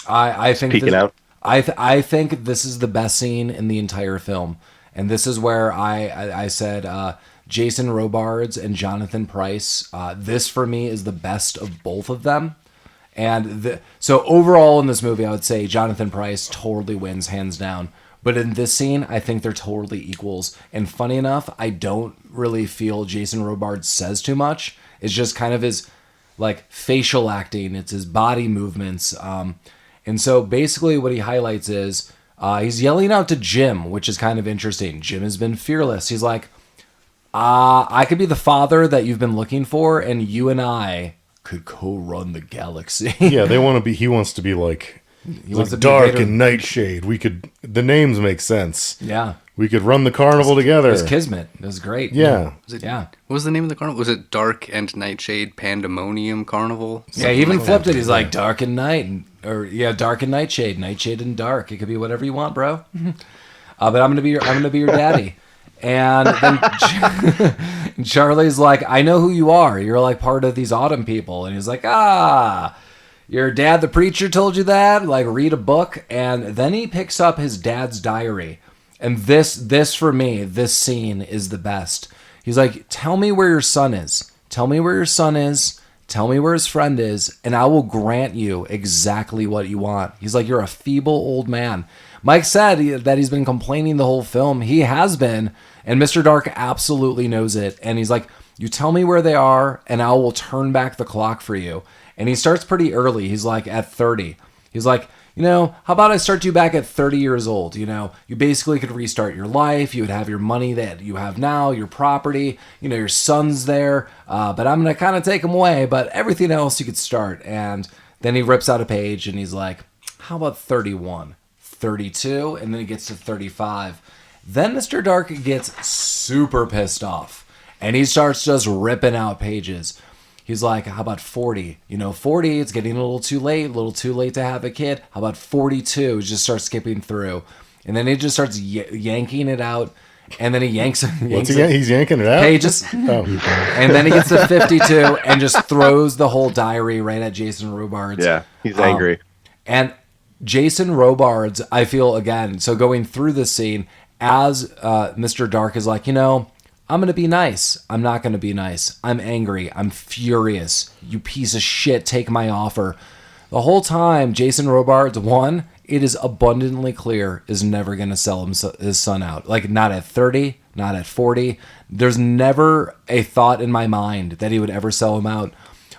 I think Peeking out. I think this is the best scene in the entire film. And this is where I said Jason Robards and Jonathan Pryce. This for me is the best of both of them. And so overall in this movie, I would say Jonathan Pryce totally wins hands down. But in this scene, I think they're totally equals. And funny enough, I don't really feel Jason Robards says too much. It's just kind of his like facial acting. It's his body movements. And so basically what he highlights is he's yelling out to Jim, which is kind of interesting. Jim has been fearless. He's like, I could be the father that you've been looking for, and you and I could co-run the galaxy. Yeah, he wants to be like, Dark and Nightshade. The names make sense. Yeah. We could run the carnival together. It was Kismet. It was great. Yeah. Yeah. What was the name of the carnival? Was it Dark and Nightshade Pandemonium Carnival? Yeah, he even flipped it. He's like Dark and Night, Dark and Nightshade, Nightshade and Dark. It could be whatever you want, bro. But I'm gonna be your daddy. And then Charlie's like, I know who you are. You're like part of these autumn people. And he's like, your dad, the preacher, told you that? Like, read a book. And then he picks up his dad's diary. And this for me, this scene is the best. He's like, tell me where your son is. Tell me where your son is. Tell me where his friend is. And I will grant you exactly what you want. He's like, you're a feeble old man. Mike said that he's been complaining the whole film. He has been. And Mr. Dark absolutely knows it. And he's like, you tell me where they are, and I will turn back the clock for you. And he starts pretty early. He's like at 30. He's like, how about I start you back at 30 years old? You basically could restart your life. You would have your money that you have now, your property, your son's there. But I'm going to kind of take him away. But everything else you could start. And then he rips out a page and he's like, how about 31, 32? And then he gets to 35. Then Mr. Dark gets super pissed off. And he starts just ripping out pages. He's like, how about 40? 40, it's getting a little too late to have a kid. How about 42? Just start skipping through. And then he just starts yanking it out. And then he yanks He's yanking it out? Pages. Oh. And then he gets to 52 and just throws the whole diary right at Jason Robards. Yeah, he's angry. And Jason Robards, I feel, again, so going through this scene, as Mr. Dark is like, I'm going to be nice. I'm not going to be nice. I'm angry. I'm furious. You piece of shit, take my offer. The whole time, Jason Robards, one, it is abundantly clear, is never going to sell his son out. Like, not at 30, not at 40. There's never a thought in my mind that he would ever sell him out.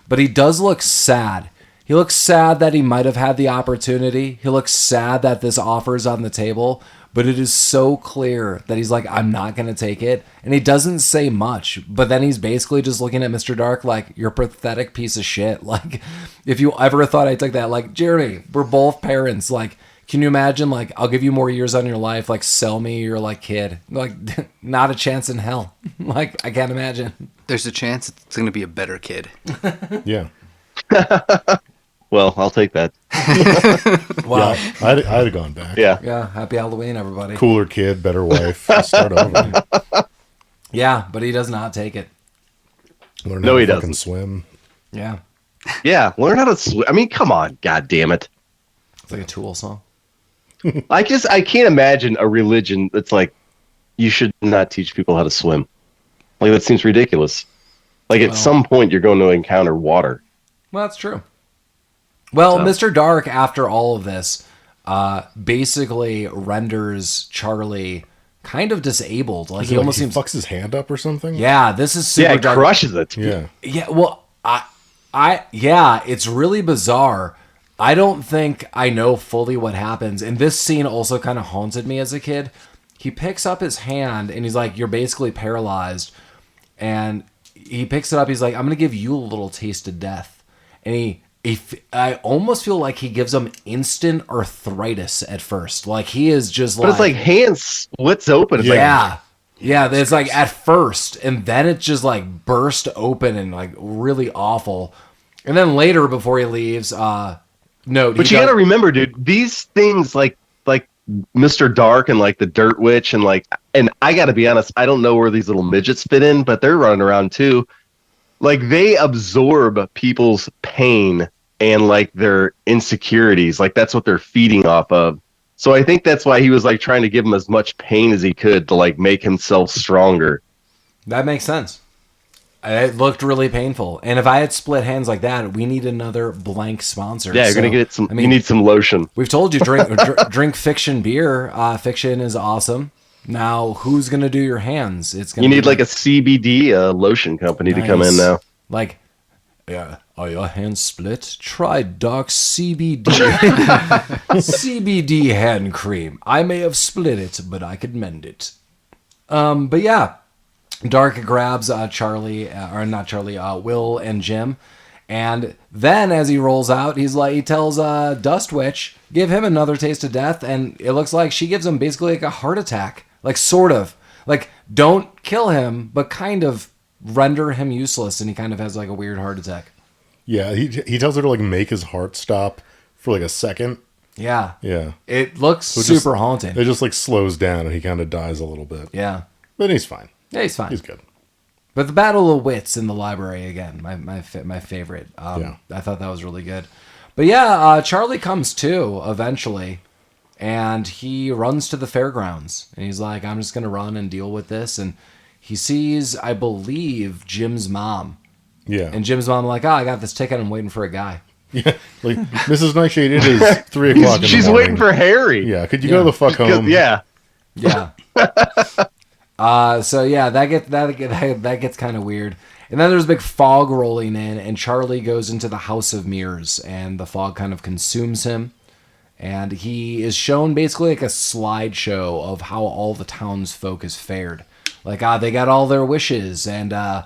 But he does look sad. He looks sad that he might have had the opportunity. He looks sad that this offer is on the table. But it is so clear that he's like, I'm not going to take it. And he doesn't say much. But then he's basically just looking at Mr. Dark like, you're a pathetic piece of shit. Like, if you ever thought I took that, like, Jeremy, we're both parents. Like, can you imagine, like, I'll give you more years on your life. Like, sell me your, like, kid. Like, not a chance in hell. Like, I can't imagine. There's a chance it's going to be a better kid. Yeah. Well, I'll take that. Wow. Yeah, I'd have gone back. Yeah. Yeah. Happy Halloween, everybody. Cooler kid, better wife. Start over. Yeah, but he does not take it. Learn how he to fucking doesn't. swim. Yeah. Yeah, learn how to swim. I mean, come on, god damn it. It's like a Tool song. I can't imagine a religion that's like, you should not teach people how to swim. Like, that seems ridiculous. Like, at some point, you're going to encounter water. Well, that's true. Well, Mr. Dark, after all of this, basically renders Charlie kind of disabled. Like He he almost he seems. fucks his hand up or something. Yeah, this is super Yeah, it dark. crushes it. Yeah. Yeah, well, yeah, it's really bizarre. I don't think I know fully what happens. And this scene also kind of haunted me as a kid. He picks up his hand and he's like, "You're basically paralyzed." And he picks it up. He's like, "I'm going to give you a little taste of death." And I almost feel like he gives him instant arthritis at first. Like he is just But it's like hand splits open. It's yeah. Yeah, it's like at first, and then it just like burst open and like really awful. And then later, before he leaves, note. But you got to remember, dude, these things like Mr. Dark and like the Dirt Witch and I got to be honest, I don't know where these little midgets fit in, but they're running around too. Like they absorb people's pain and like their insecurities. Like that's what they're feeding off of. So I think that's why he was like trying to give him as much pain as he could to like make himself stronger. That makes sense. It looked really painful. And if I had split hands like that, we need another blank sponsor. Yeah, you're gonna get some. You need some lotion. We've told you drink fiction beer. Fiction is awesome. Now, who's gonna do your hands? It's gonna. You need like a CBD lotion company to come in now. Like, yeah, are your hands split? Try Dark CBD. CBD hand cream. I may have split it, but I could mend it. But yeah, Dark grabs Will and Jim. And then as he rolls out, he tells Dust Witch, give him another taste of death. And it looks like she gives him basically like a heart attack. Like sort of. Like don't kill him, but kind of render him useless. And he kind of has like a weird heart attack. Yeah, he tells her to like make his heart stop for like a second. Yeah. Yeah. It looks super haunting. It just like slows down and he kind of dies a little bit. Yeah. But he's fine. Yeah, he's fine. He's good. But the Battle of Wits in the library again, my favorite. Yeah. I thought that was really good. But yeah, Charlie comes to eventually, and he runs to the fairgrounds, and he's like, "I'm just gonna run and deal with this." And he sees, I believe, Jim's mom. Yeah. And Jim's mom like, "I got this ticket. I'm waiting for a guy." Yeah. Like Mrs. Nightshade, it is 3 o'clock in the morning. She's waiting for Harry. Yeah. Could you go the fuck home? Yeah. Yeah. So yeah, that gets kind of weird. And then there's a big fog rolling in, and Charlie goes into the House of Mirrors, and the fog kind of consumes him. And he is shown basically like a slideshow of how all the townsfolk has fared. Like, they got all their wishes, and I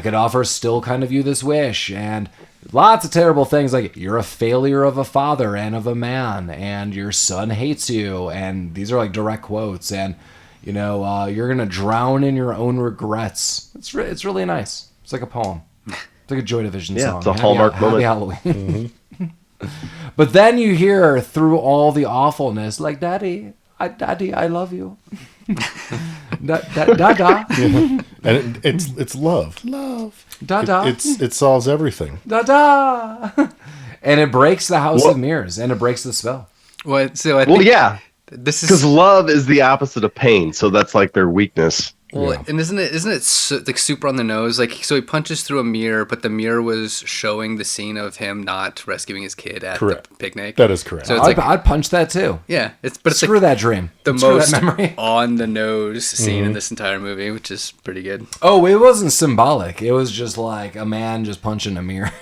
could offer still kind of you this wish, and lots of terrible things like you're a failure of a father and of a man, and your son hates you, and these are like direct quotes, and you're gonna drown in your own regrets. It's really nice. It's like a poem. It's like a Joy Division song. It's a Hallmark moment. Happy Halloween. Mm-hmm. But then you hear through all the awfulness, like, Daddy, I love you. Da-da. Yeah. And it's love. Da-da. It solves everything. Da-da. And it breaks the House of Mirrors, and it breaks the spell. What? So I think yeah. this is Because love is the opposite of pain, so that's like their weakness. Well, Yeah. and isn't it like super on the nose? Like, so he punches through a mirror, but the mirror was showing the scene of him not rescuing his kid at Correct. the picnic. That is correct. So it's I'd punch that too. yeah, it's Screw like that dream. the Screw most that memory. on the nose scene in this entire movie, which is pretty good. Oh, it wasn't symbolic. It was just like a man just punching a mirror.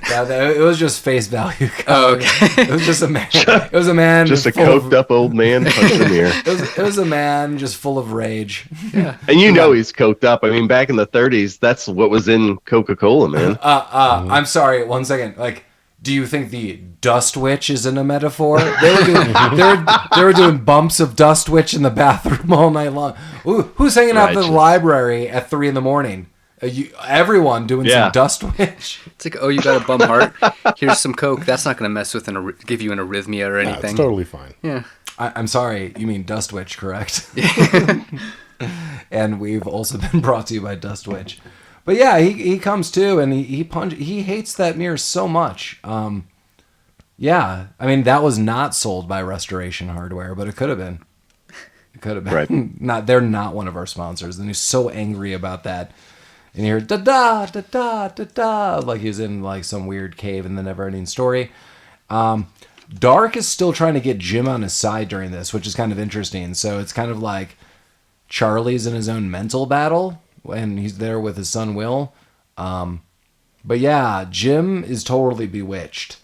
It was just face value. Oh, okay. It was just a man. It was a man. Just a full of- coked up old man punching the mirror. It was a man just full of rage. Yeah. And he's coked up. I mean, back in the 30s, that's what was in Coca-Cola, man. I'm sorry. 1 second. Like, do you think the Dust Witch isn't a metaphor? They were doing bumps of Dust Witch in the bathroom all night long. Ooh, who's hanging out at the Righteous. library at 3 a.m? Everyone doing some Dust Witch. It's like, oh, you got a bum heart? Here's some Coke. That's not going to mess with give you an arrhythmia or Yeah, anything. it's totally fine. Yeah. I'm sorry, you mean Dust Witch, correct? And we've also been brought to you by Dust Witch. But yeah, he comes to, and he hates that mirror so much. Yeah, I mean, that was not sold by Restoration Hardware, but it could have been. It could have been. Right. They're not one of our sponsors, and he's so angry about that. And you hear da-da, da-da, da-da, like he's in like some weird cave in the Neverending Story. Dark is still trying to get Jim on his side during this, which is kind of interesting. So it's kind of like Charlie's in his own mental battle when he's there with his son Will. But yeah, Jim is totally bewitched.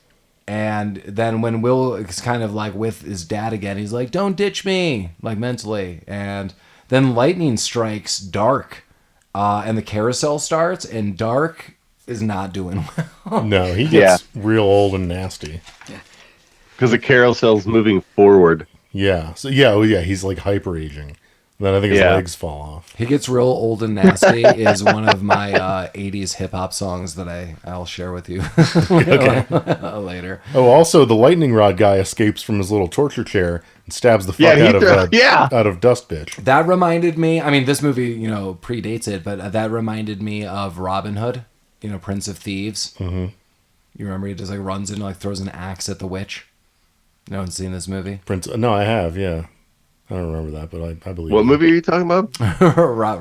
And then when Will is kind of like with his dad again, he's like, don't ditch me, like mentally. And then lightning strikes Dark, and the carousel starts, and Dark is not doing well. No, he gets real old and nasty. Because the carousel's moving forward. Yeah. So he's like hyper aging. Then I think his legs fall off. He Gets Real Old and Nasty is one of my 80s hip-hop songs that I'll share with you later. Oh, also, the lightning rod guy escapes from his little torture chair and stabs the fuck out of Dust Bitch. That reminded me, I mean, this movie, predates it, but that reminded me of Robin Hood, Prince of Thieves. Mm-hmm. You remember he just like runs in and like throws an axe at the witch? No one's seen this movie? No, I have, yeah. I don't remember that, but I believe. What movie are you talking about?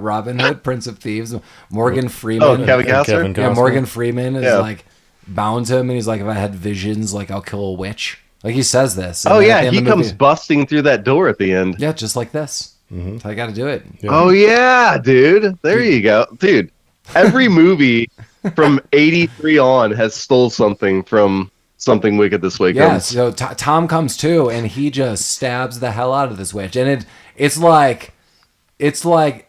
Robin Hood, Prince of Thieves. Morgan Freeman. Oh, Kevin Costner? Yeah, Morgan Freeman is like bound to him, and he's like, if I had visions, like I'll kill a witch. Like he says this. Oh yeah, he comes busting through that door at the end. Yeah, just like this. Mm-hmm. So I got to do it. Yeah. Oh yeah, dude. There you go, dude. Every movie from '83 on has stole something from Something Wicked This Way Comes. Yeah, so Tom comes too, and he just stabs the hell out of this witch, and it's like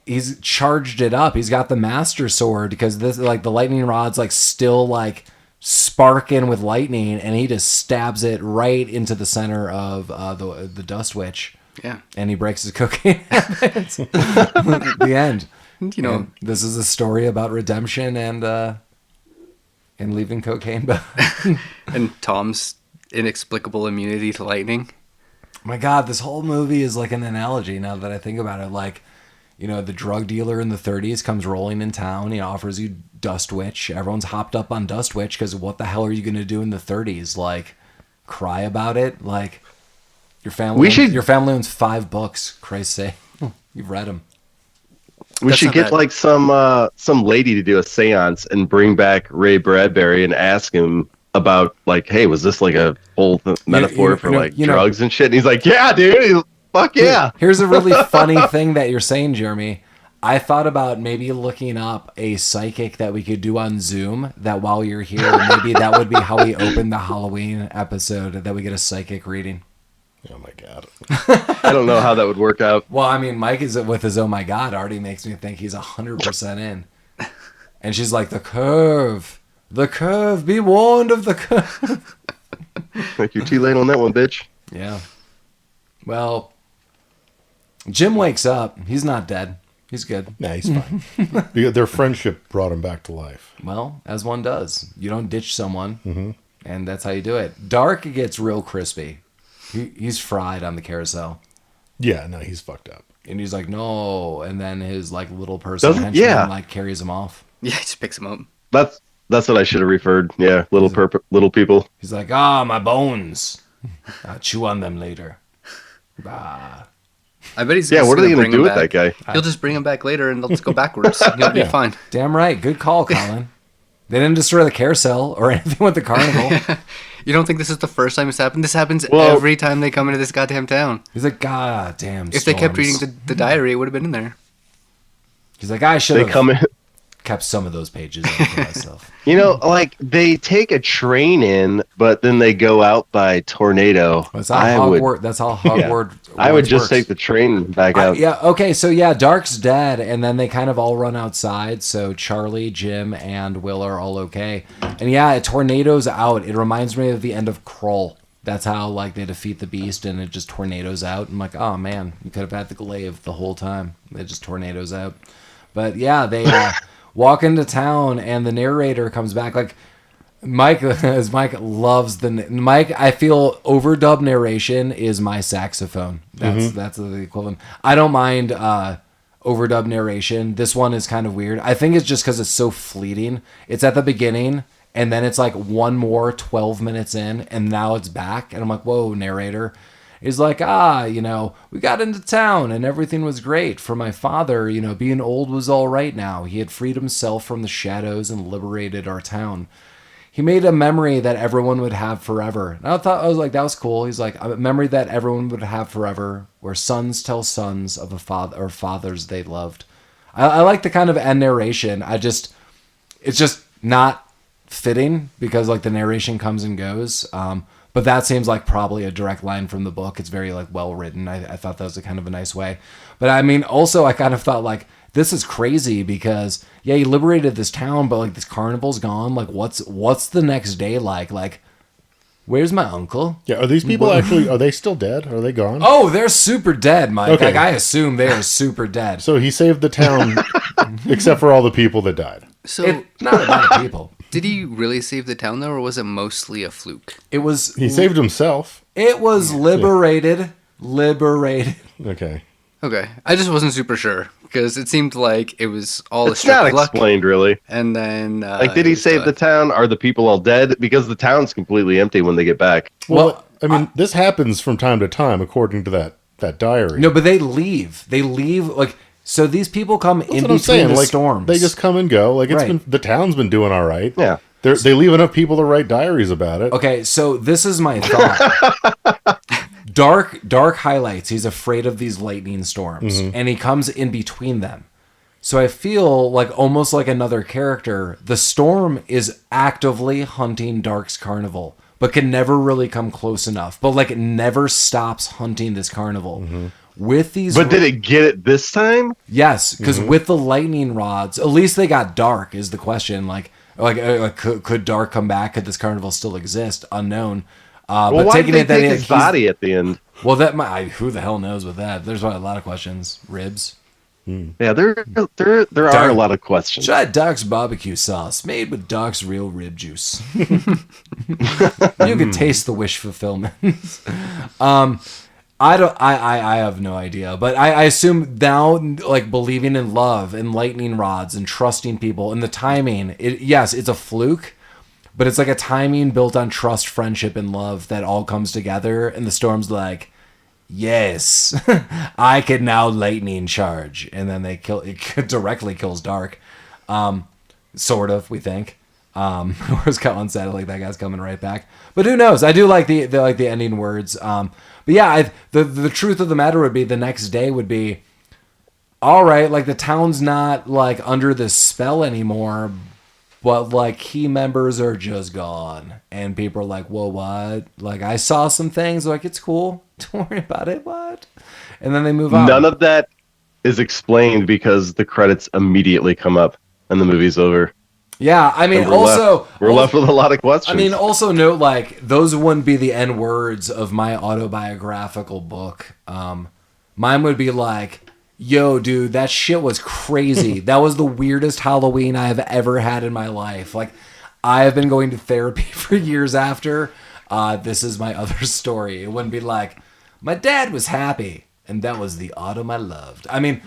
he's charged it up. He's got the master sword because this like the lightning rod's like still like sparking with lightning, and he just stabs it right into the center of the Dust Witch. Yeah, and he breaks his cocaine habits. The end. And this is a story about redemption and leaving cocaine behind. And Tom's inexplicable immunity to lightning. My God, this whole movie is like an analogy now that I think about it. Like, the drug dealer in the 30s comes rolling in town. He offers you Dust Witch. Everyone's hopped up on Dust Witch because what the hell are you going to do in the 30s? Like, cry about it? Like, your family owns 5 books. Christ's sake. You've read them. We should get like some lady to do a seance and bring back Ray Bradbury and ask him about like, hey, was this like a whole metaphor for drugs and shit? And he's like, yeah, dude, fuck yeah. Here's a really funny thing that you're saying, Jeremy. I thought about maybe looking up a psychic that we could do on Zoom. That while you're here, maybe that would be how we open the Halloween episode. That we get a psychic reading. Oh my God. I don't know how that would work out. Well, I mean, Mike is with his oh my God already makes me think he's 100% in. And she's like, the curve, be warned of the curve. Like, you're too late on that one, bitch. Yeah. Well, Jim wakes up. He's not dead. He's good. Nah, he's fine. Their friendship brought him back to life. Well, as one does. You don't ditch someone, and that's how you do it. Dark gets real crispy. He's fried on the carousel. Yeah, no, he's fucked up. And he's like, no. And then his like little person henchman like carries him off. Yeah, he just picks him up. That's what I should have referred. Yeah, little people. He's like, my bones. I'll chew on them later. I bet he's what are they going to do with that guy? He'll just bring him back later and they'll just go backwards. He'll be fine. Damn right. Good call, Collin. They didn't destroy the carousel or anything with the carnival. You don't think this is the first time it's happened? This happens every time they come into this goddamn town. He's like, God damn If they kept reading the diary, it would have been in there. He's like, I should have kept some of those pages in for myself. Like they take a train in, but then they go out by tornado. That's how Hogwarts. I would just take the train back out. Okay. So Dark's dead, and then they kind of all run outside. So Charlie, Jim, and Will are all okay. And a tornado's out. It reminds me of the end of Krull. That's how like they defeat the beast, and it just tornadoes out. I'm like, oh man, you could have had the glaive the whole time. It just tornadoes out. But they. Walk into town, and the narrator comes back like Mike loves Mike. I feel overdub narration is my saxophone. That's the equivalent. I don't mind overdub narration. This one is kind of weird. I think it's just because it's so fleeting. It's at the beginning, and then it's like one more 12 minutes in, and now it's back, and I'm like, whoa, narrator. He's like, we got into town and everything was great. For my father, being old was all right now. He had freed himself from the shadows and liberated our town. he made a memory that everyone would have forever. And I was like, that was cool. He's like, a memory that everyone would have forever, where sons tell sons of a father or fathers they loved. I like the kind of end narration. It's just not fitting because like the narration comes and goes. But that seems like probably a direct line from the book. It's very like well written. I thought that was a kind of a nice way. But I mean, also I kind of thought like, this is crazy because yeah, he liberated this town, but like this carnival's gone. Like what's the next day like? Like, where's my uncle? Yeah, are these people actually, are they still dead? Are they gone? Oh, they're super dead, Mike. Okay. Like I assume they are super dead. So he saved the town except for all the people that died. So Not a lot of people. did he really save the town though, or was it mostly a fluke? He saved himself. It was liberated. Okay. Okay, I just wasn't super sure because it seemed like it was all a It's stroke not of luck. explained really. And then Like, did he save the town? Are the people all dead? Because the town's completely empty when they get back. Well, I mean, this happens from time to time according to that diary. No, but they leave. They leave like so. These people come in That's what I'm between saying. the Like, storms. they just come and go. Like Right. the town's been doing all right. Yeah. They leave enough people to write diaries about it. Okay, so this is my thought. Dark highlights. He's afraid of these lightning storms, and he comes in between them. So I feel like almost like another character. The storm is actively hunting Dark's carnival, but can never really come close enough. But like it never stops hunting this carnival. With these, But did it get it this time? yes, because with the lightning rods, at least they got Dark. Is the question could Dark come back? Could this carnival still exist? Unknown. But Why taking did it they that take his body at the end? well, who the hell knows with that? There's a lot of questions. Ribs. Yeah, there are a lot of questions. Try Doc's barbecue sauce made with Doc's real rib juice. You can taste the wish fulfillment. I have no idea, but I assume now, like believing in love and lightning rods and trusting people and the timing. Yes, it's a fluke, but it's like a timing built on trust, friendship, and love that all comes together. And the storm's like, yes, I can now lightning charge, and then it directly kills Dark. Sort of, we think. Whereas Collin said, like that guy's coming right back. But who knows? I do like the ending words. But yeah, the truth of the matter would be the next day would be, all right, like the town's not like under this spell anymore, but like key members are just gone, and people are like, "Whoa, what?" Like I saw some things, like it's cool, don't worry about it, what? And then they move on. None of that is explained because the credits immediately come up and the movie's over. Yeah, I mean, And we're left with a lot of questions. I mean, also note, like, those wouldn't be the end words of my autobiographical book. Mine would be like, yo, dude, that shit was crazy. That was the weirdest Halloween I have ever had in my life. Like, I have been going to therapy for years after. This is my other story. It wouldn't be like, my dad was happy, and that was the autumn I loved. I mean,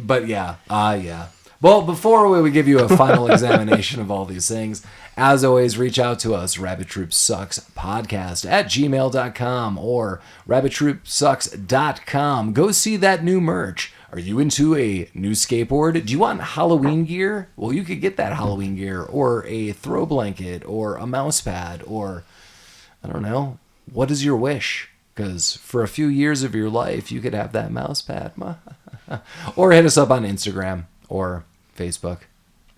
but yeah, yeah. Well, before we give you a final examination of all these things, as always, reach out to us, rabbittroopsucks@gmail.com or rabbittroopsucks.com. Go see that new merch. Are you into a new skateboard? Do you want Halloween gear? Well, you could get that Halloween gear, or a throw blanket, or a mouse pad, or, I don't know, what is your wish? Because for a few years of your life, you could have that mouse pad. Or hit us up on Instagram or Facebook.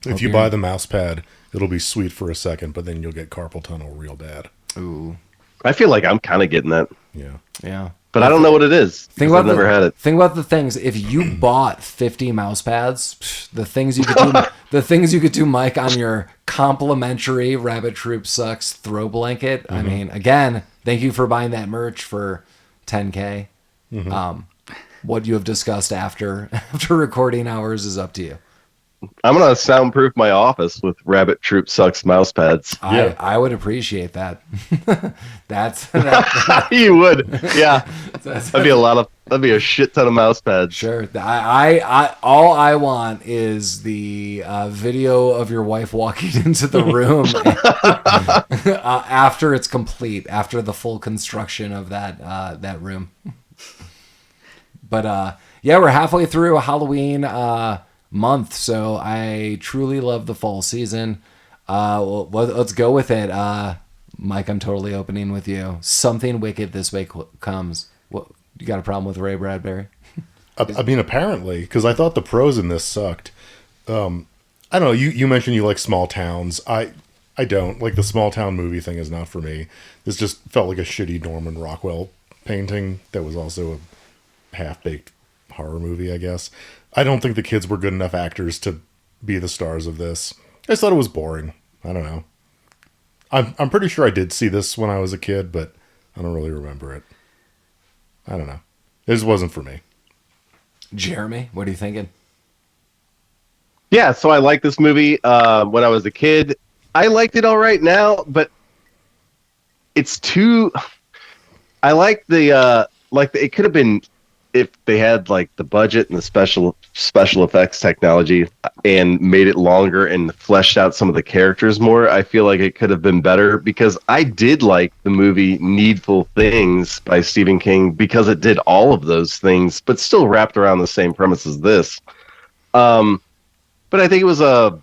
If you buy the mouse pad, it'll be sweet for a second, but then you'll get carpal tunnel real bad. Ooh. I feel like I'm kind of getting that, Yeah. Yeah. but I don't know what it is. I've never had it. Think about the things. If you bought 50 mouse pads, the things you could do, Mike, on your complimentary Rabbit Troop Sucks throw blanket. I mean, again, thank you for buying that merch for $10K. What you have discussed after recording hours is up to you. I'm gonna soundproof my office with Rabbit Troop Sucks mouse pads. I would appreciate that. That's You would, yeah. That'd be a shit ton of mouse pads. sure. I all I want is the video of your wife walking into the room after it's complete, after the full construction of that room. But yeah, we're halfway through a Halloween month, so I truly love the fall season. Let's go with it. Mike, I'm totally opening with you. Something wicked this way comes. What, you got a problem with Ray Bradbury? I mean, apparently, because I thought the prose in this sucked. I don't know. You mentioned you like small towns. I don't. Like, the small town movie thing is not for me. This just felt like a shitty Norman Rockwell painting that was also a half-baked horror movie, I guess. I don't think the kids were good enough actors to be the stars of this. I just thought it was boring. I don't know. I'm pretty sure I did see this when I was a kid, but I don't really remember it. I don't know. It just wasn't for me. Jeremy, what are you thinking? Yeah, so I liked this movie when I was a kid. I liked it all right now, but it's too. I like the it could have been if they had like the budget and the special effects technology and made it longer and fleshed out some of the characters more. I feel like it could have been better because I did like the movie Needful Things by Stephen King because it did all of those things, but still wrapped around the same premise as this. But I think it was a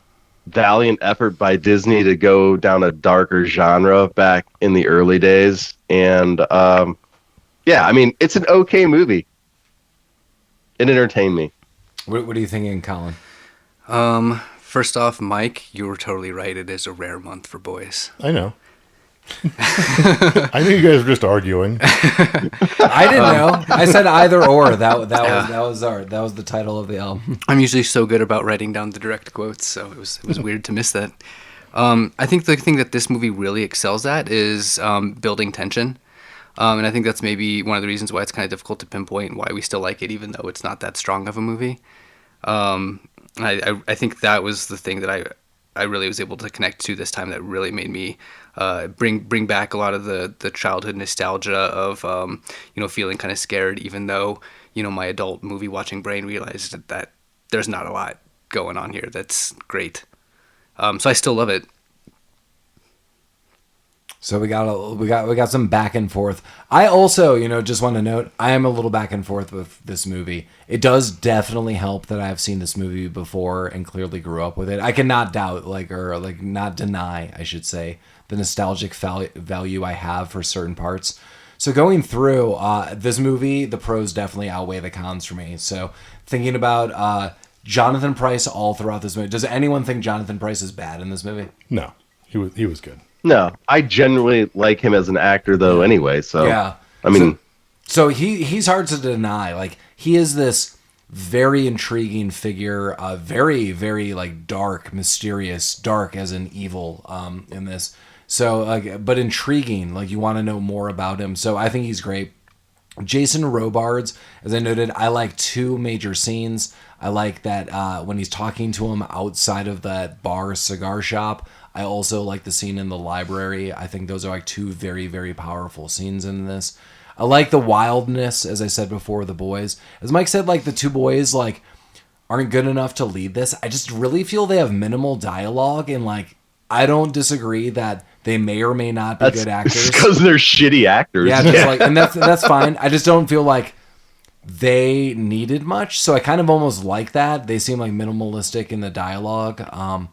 valiant effort by Disney to go down a darker genre back in the early days. And yeah, I mean, it's an okay movie. It entertained me. What are you thinking, Collin? First off, Mike, you were totally right. It is a rare month for boys. I know. I knew you guys were just arguing. I didn't know. I said either or. That was the title of the album. I'm usually so good about writing down the direct quotes, so it was weird to miss that. I think the thing that this movie really excels at is building tension. And I think that's maybe one of the reasons why it's kind of difficult to pinpoint why we still like it, even though it's not that strong of a movie. I think that was the thing that I really was able to connect to this time that really made me bring back a lot of the childhood nostalgia of feeling kind of scared, even though my adult movie watching brain realized that there's not a lot going on here that's great. So I still love it. So we got some back and forth. I also, just want to note, I am a little back and forth with this movie. It does definitely help that I've seen this movie before and clearly grew up with it. I cannot doubt, not deny, I should say, the nostalgic value I have for certain parts. So going through this movie, the pros definitely outweigh the cons for me. So thinking about Jonathan Pryce all throughout this movie. Does anyone think Jonathan Pryce is bad in this movie? No, he was good. No, I generally like him as an actor, though. Anyway, so yeah, I mean, so he's hard to deny. Like, he is this very intriguing figure, very very dark, mysterious, dark as in evil in this. So but intriguing. Like, you want to know more about him. So I think he's great. Jason Robards, as I noted, I like two major scenes. I like that when he's talking to him outside of that bar cigar shop. I also like the scene in the library. I think those are two very, very powerful scenes in this. I like the wildness, as I said before, the boys. As Mike said, the two boys aren't good enough to lead this. I just really feel they have minimal dialogue, and I don't disagree that they may or may not be good actors. Because they're shitty actors. Yeah, just and that's fine. I just don't feel like they needed much, so I kind of almost like that. They seem minimalistic in the dialogue.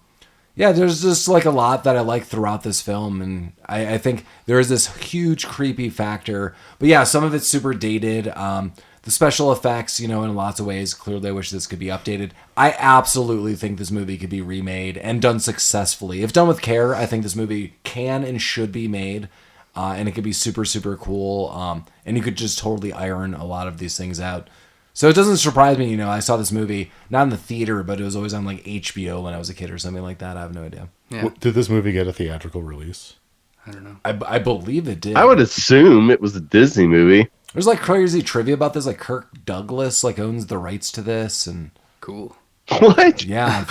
Yeah, there's just a lot that I like throughout this film, and I think there is this huge creepy factor. But yeah, some of it's super dated. The special effects, in lots of ways, clearly I wish this could be updated. I absolutely think this movie could be remade and done successfully. If done with care, I think this movie can and should be made, and it could be super, super cool. And you could just totally iron a lot of these things out. So it doesn't surprise me, I saw this movie, not in the theater, but it was always on HBO when I was a kid or something like that. I have no idea. Yeah. Did this movie get a theatrical release? I don't know. I believe it did. I would assume it was a Disney movie. There's crazy trivia about this. Kirk Douglas owns the rights to this, and Cool. What? yeah,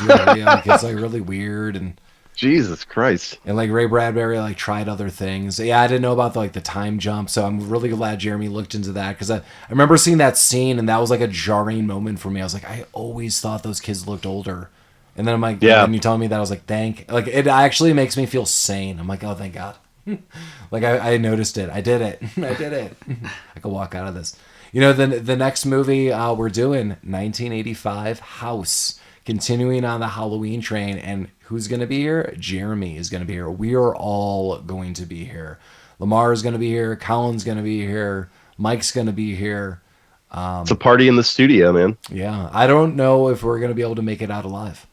it's really weird, and Jesus Christ. And Ray Bradbury tried other things. Yeah, I didn't know about the time jump, so I'm really glad Jeremy looked into that, because I remember seeing that scene, and that was a jarring moment for me. I was I always thought those kids looked older. And then I'm yeah. When you telling me that, I was it actually makes me feel sane. I'm oh, thank God. I noticed it. I did it. I did it. I could walk out of this. The next movie we're doing, 1985, House. continuing on the Halloween train. And who's going to be here? Jeremy is going to be here. We are all going to be here. Lamar is going to be here. Collin's going to be here. Mike's going to be here. It's a party in the studio, man. Yeah. I don't know if we're going to be able to make it out alive.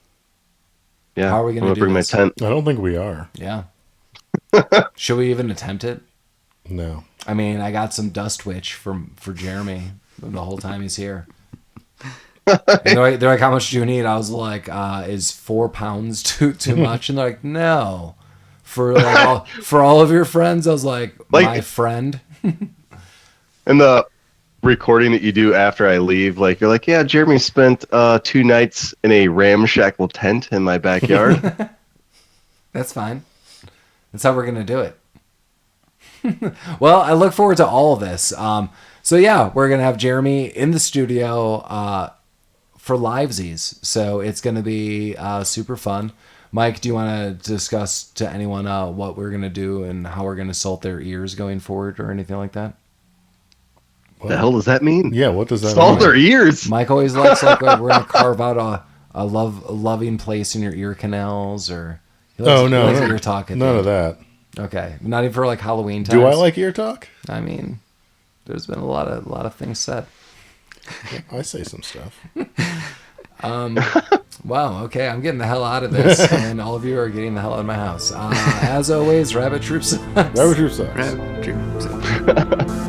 Yeah. How are we going to do bring this? my tent. I don't think we are. Yeah. Should we even attempt it? No. I mean, I got some dust witch for Jeremy the whole time he's here. And they're like, how much do you need? I was like, is 4 pounds too much? And they're like, no. For all of your friends, I was like my friend. And the recording that you do after I leave, like you're like, yeah, Jeremy spent 2 nights in a ramshackle tent in my backyard. That's fine. That's how we're gonna do it. Well, I look forward to all of this. So yeah, we're gonna have Jeremy in the studio for livesies. So it's gonna be super fun. Mike, do you want to discuss to anyone what we're gonna do and how we're gonna salt their ears going forward or anything like that? What the hell does that mean? Yeah, what does that Salt mean? their ears. Mike always likes we're gonna carve out a loving place in your ear canals or. No, ear talk. none of that. Okay, not even for like Halloween times. Do I like ear talk? I mean, there's been a lot of things said. I say some stuff. Wow. Okay, I'm getting the hell out of this, and all of you are getting the hell out of my house. As always, Rabbit Troop sucks. Rabbit Troop sucks. Right. True.